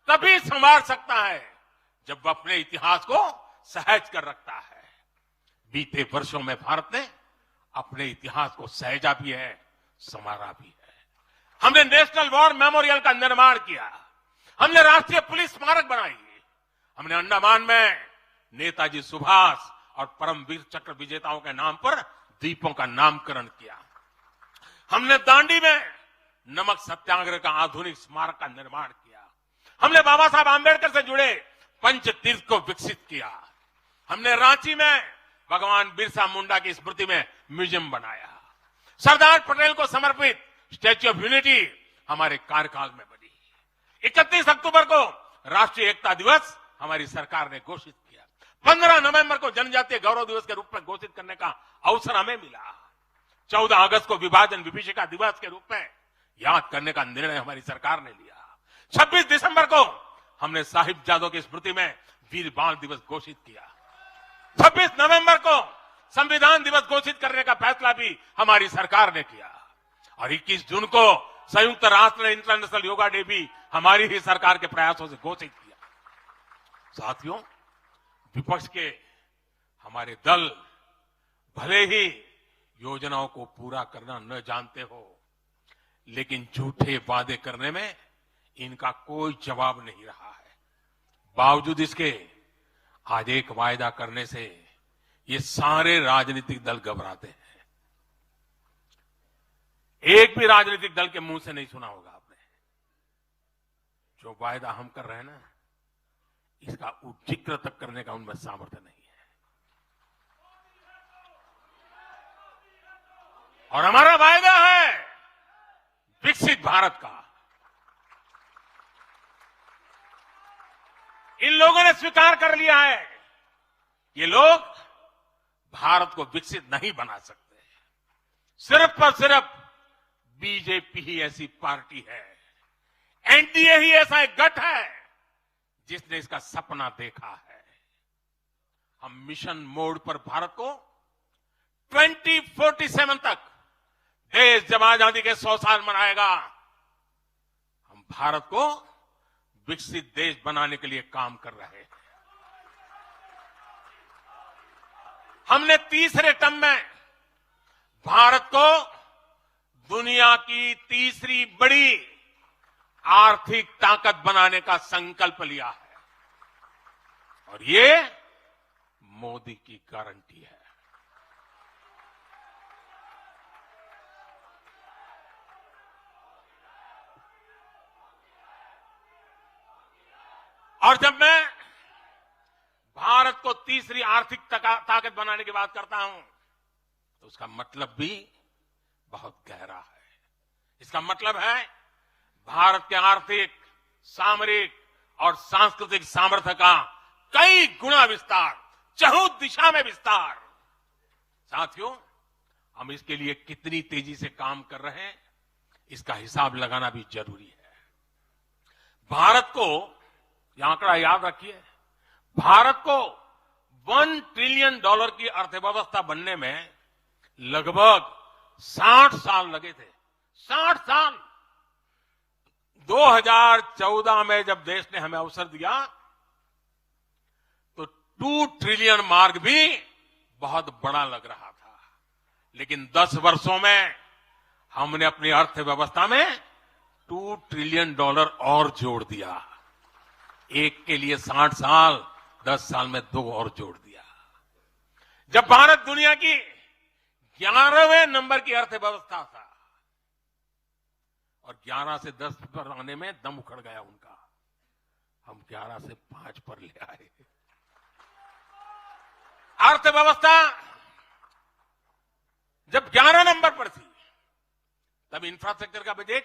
तभी संवार सकता है जब वह अपने इतिहास को सहज कर रखता है। बीते वर्षों में भारत ने अपने इतिहास को सहेजा भी है, संवारा भी है। हमने नेशनल वॉर मेमोरियल का निर्माण किया, हमने राष्ट्रीय पुलिस स्मारक बनाई, हमने अंडमान में नेताजी सुभाष और परमवीर चक्र विजेताओं के नाम पर द्वीपों का नामकरण किया। हमने दांडी में नमक सत्याग्रह का आधुनिक स्मारक का निर्माण किया। हमने बाबा साहब आंबेडकर से जुड़े पंचतीर्थ को विकसित किया। हमने रांची में भगवान बिरसा मुंडा की स्मृति में म्यूजियम बनाया। सरदार पटेल को समर्पित स्टैच्यू ऑफ यूनिटी हमारे कार्यकाल में बनी। 31 अक्टूबर को राष्ट्रीय एकता दिवस हमारी सरकार ने घोषित किया। 15 नवंबर को जनजातीय गौरव दिवस के रूप में घोषित करने का अवसर हमें मिला। 14 अगस्त को विभाजन विभीषिका दिवस के रूप में याद करने का निर्णय हमारी सरकार ने लिया। 26 दिसंबर को हमने साहिबजादों की स्मृति में वीर बाल दिवस घोषित किया। 26 नवंबर को संविधान दिवस घोषित करने का फैसला भी हमारी सरकार ने किया और 21 जून को संयुक्त राष्ट्र इंटरनेशनल योगा डे भी हमारी ही सरकार के प्रयासों से घोषित किया। साथियों, विपक्ष के हमारे दल भले ही योजनाओं को पूरा करना न जानते हो, लेकिन झूठे वादे करने में इनका कोई जवाब नहीं रहा है। बावजूद इसके आज एक वायदा करने से ये सारे राजनीतिक दल घबराते हैं। एक भी राजनीतिक दल के मुंह से नहीं सुना होगा आपने, जो वायदा हम कर रहे हैं ना, इसका जिक्र तक करने का उनमें सामर्थ्य नहीं है। और हमारा वायदा है विकसित भारत का। इन लोगों ने स्वीकार कर लिया है, ये लोग भारत को विकसित नहीं बना सकते। सिर्फ और सिर्फ बीजेपी ही ऐसी पार्टी है, एनडीए ही ऐसा एक गठ है जिसने इसका सपना देखा है। हम मिशन मोड पर भारत को 2047 तक देश जब आजादी के 100 साल मनाएगा, हम भारत को विकसित देश बनाने के लिए काम कर रहे हैं। हमने तीसरे टर्म में भारत को दुनिया की तीसरी बड़ी आर्थिक ताकत बनाने का संकल्प लिया है और ये मोदी की गारंटी है। और जब मैं भारत को तीसरी आर्थिक ताकत बनाने की बात करता हूं, तो उसका मतलब भी बहुत गहरा है। इसका मतलब है भारत के आर्थिक, सामरिक और सांस्कृतिक सामर्थ्य का कई गुना विस्तार, चहुं दिशा में विस्तार। साथियों, हम इसके लिए कितनी तेजी से काम कर रहे हैं, इसका हिसाब लगाना भी जरूरी है। भारत को, यह आंकड़ा याद रखिए, भारत को $1 ट्रिलियन की अर्थव्यवस्था बनने में लगभग 60 साल लगे थे। 60 साल। 2014 में जब देश ने हमें अवसर दिया तो 2 ट्रिलियन मार्क भी बहुत बड़ा लग रहा था, लेकिन 10 वर्षों में हमने अपनी अर्थव्यवस्था में $2 ट्रिलियन और जोड़ दिया। एक के लिए 60 साल, 10 साल में 2 और जोड़ दिया। जब भारत दुनिया की 11वें नंबर की अर्थव्यवस्था था और 11 से 10 पर आने में दम उखड़ गया उनका, हम 11 से 5 पर ले आए। अर्थव्यवस्था जब 11 नंबर पर थी तब इंफ्रास्ट्रक्चर का बजट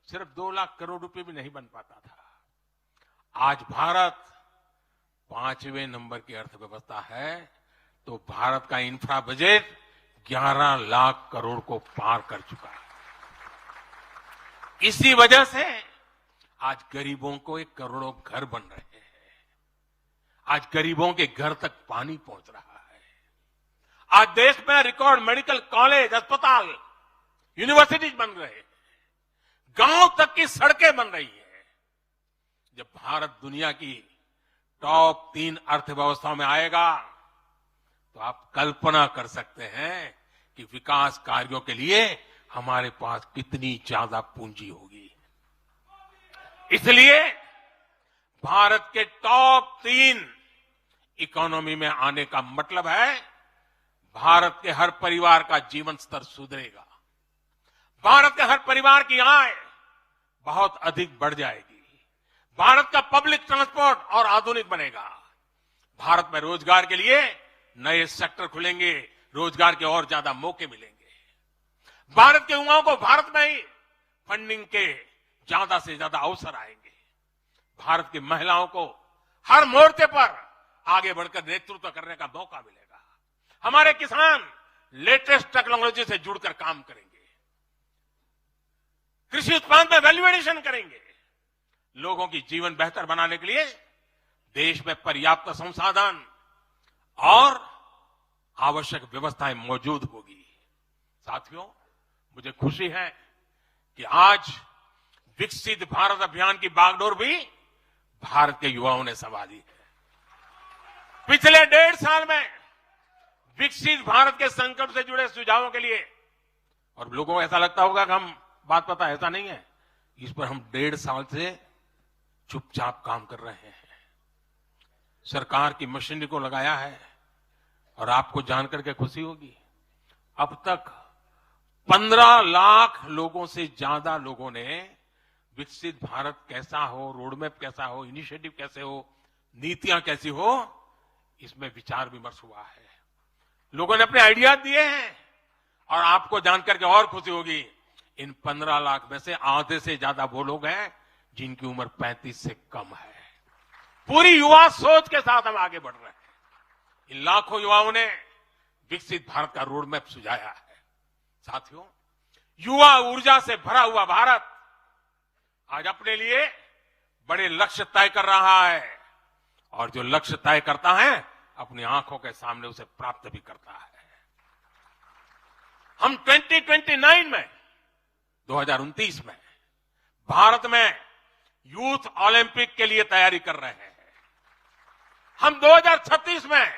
सिर्फ 2 लाख करोड़ रुपए भी नहीं बन पाता था। आज भारत 5वें नंबर की अर्थव्यवस्था है, तो भारत का इंफ्रा बजट 11 लाख करोड़ को पार कर चुका है। इसी वजह से आज गरीबों को 1 करोड़ों घर बन रहे हैं। आज गरीबों के घर तक पानी पहुंच रहा है। आज देश में रिकॉर्ड मेडिकल कॉलेज, अस्पताल, यूनिवर्सिटीज बन रहे हैं। गांव तक की सड़कें बन रही हैं। जब भारत दुनिया की टॉप 3 अर्थव्यवस्थाओं में आएगा तो आप कल्पना कर सकते हैं कि विकास कार्यों के लिए हमारे पास कितनी ज्यादा पूंजी होगी। इसलिए भारत के टॉप 3 इकोनॉमी में आने का मतलब है भारत के हर परिवार का जीवन स्तर सुधरेगा। भारत के हर परिवार की आय बहुत अधिक बढ़ जाएगी। भारत का पब्लिक ट्रांसपोर्ट और आधुनिक बनेगा। भारत में रोजगार के लिए नए सेक्टर खुलेंगे, रोजगार के और ज्यादा मौके मिलेंगे। भारत के युवाओं को भारत में ही फंडिंग के ज्यादा से ज्यादा अवसर आएंगे। भारत की महिलाओं को हर मोर्चे पर आगे बढ़कर नेतृत्व करने का मौका मिलेगा। हमारे किसान लेटेस्ट टेक्नोलॉजी से जुड़कर काम करेंगे। कृषि उत्पाद में वैल्यू एडिशन करेंगे। लोगों की जीवन बेहतर बनाने के लिए देश में पर्याप्त संसाधन और आवश्यक व्यवस्थाएं मौजूद होगी। साथियों, मुझे खुशी है कि आज विकसित भारत अभियान की बागडोर भी भारत के युवाओं ने संभाली है। पिछले 1.5 साल में विकसित भारत के संकल्प से जुड़े सुझावों के लिए, और लोगों को ऐसा लगता होगा कि हम बात पता, ऐसा नहीं है। इस पर हम 1.5 साल से चुपचाप काम कर रहे हैं। सरकार की मशीनरी को लगाया है और आपको जानकर के खुशी होगी, अब तक 15 लाख लोगों से ज्यादा लोगों ने विकसित भारत कैसा हो, रोडमैप कैसा हो, इनिशिएटिव कैसे हो, नीतियां कैसी हो, इसमें विचार विमर्श हुआ है। लोगों ने अपने आइडिया दिए हैं और आपको जानकर के और खुशी होगी, इन 15 लाख में से आधे से ज्यादा वो लोग हैं जिनकी उम्र 35 से कम है। पूरी युवा सोच के साथ हम आगे बढ़ रहे हैं। इन लाखों युवाओं ने विकसित भारत का रोड मैप सुझाया है। साथियों, युवा ऊर्जा से भरा हुआ भारत आज अपने लिए बड़े लक्ष्य तय कर रहा है, और जो लक्ष्य तय करता है अपनी आंखों के सामने उसे प्राप्त भी करता है। हम 2029 में भारत में यूथ ओलंपिक के लिए तैयारी कर रहे हैं। हम 2036 में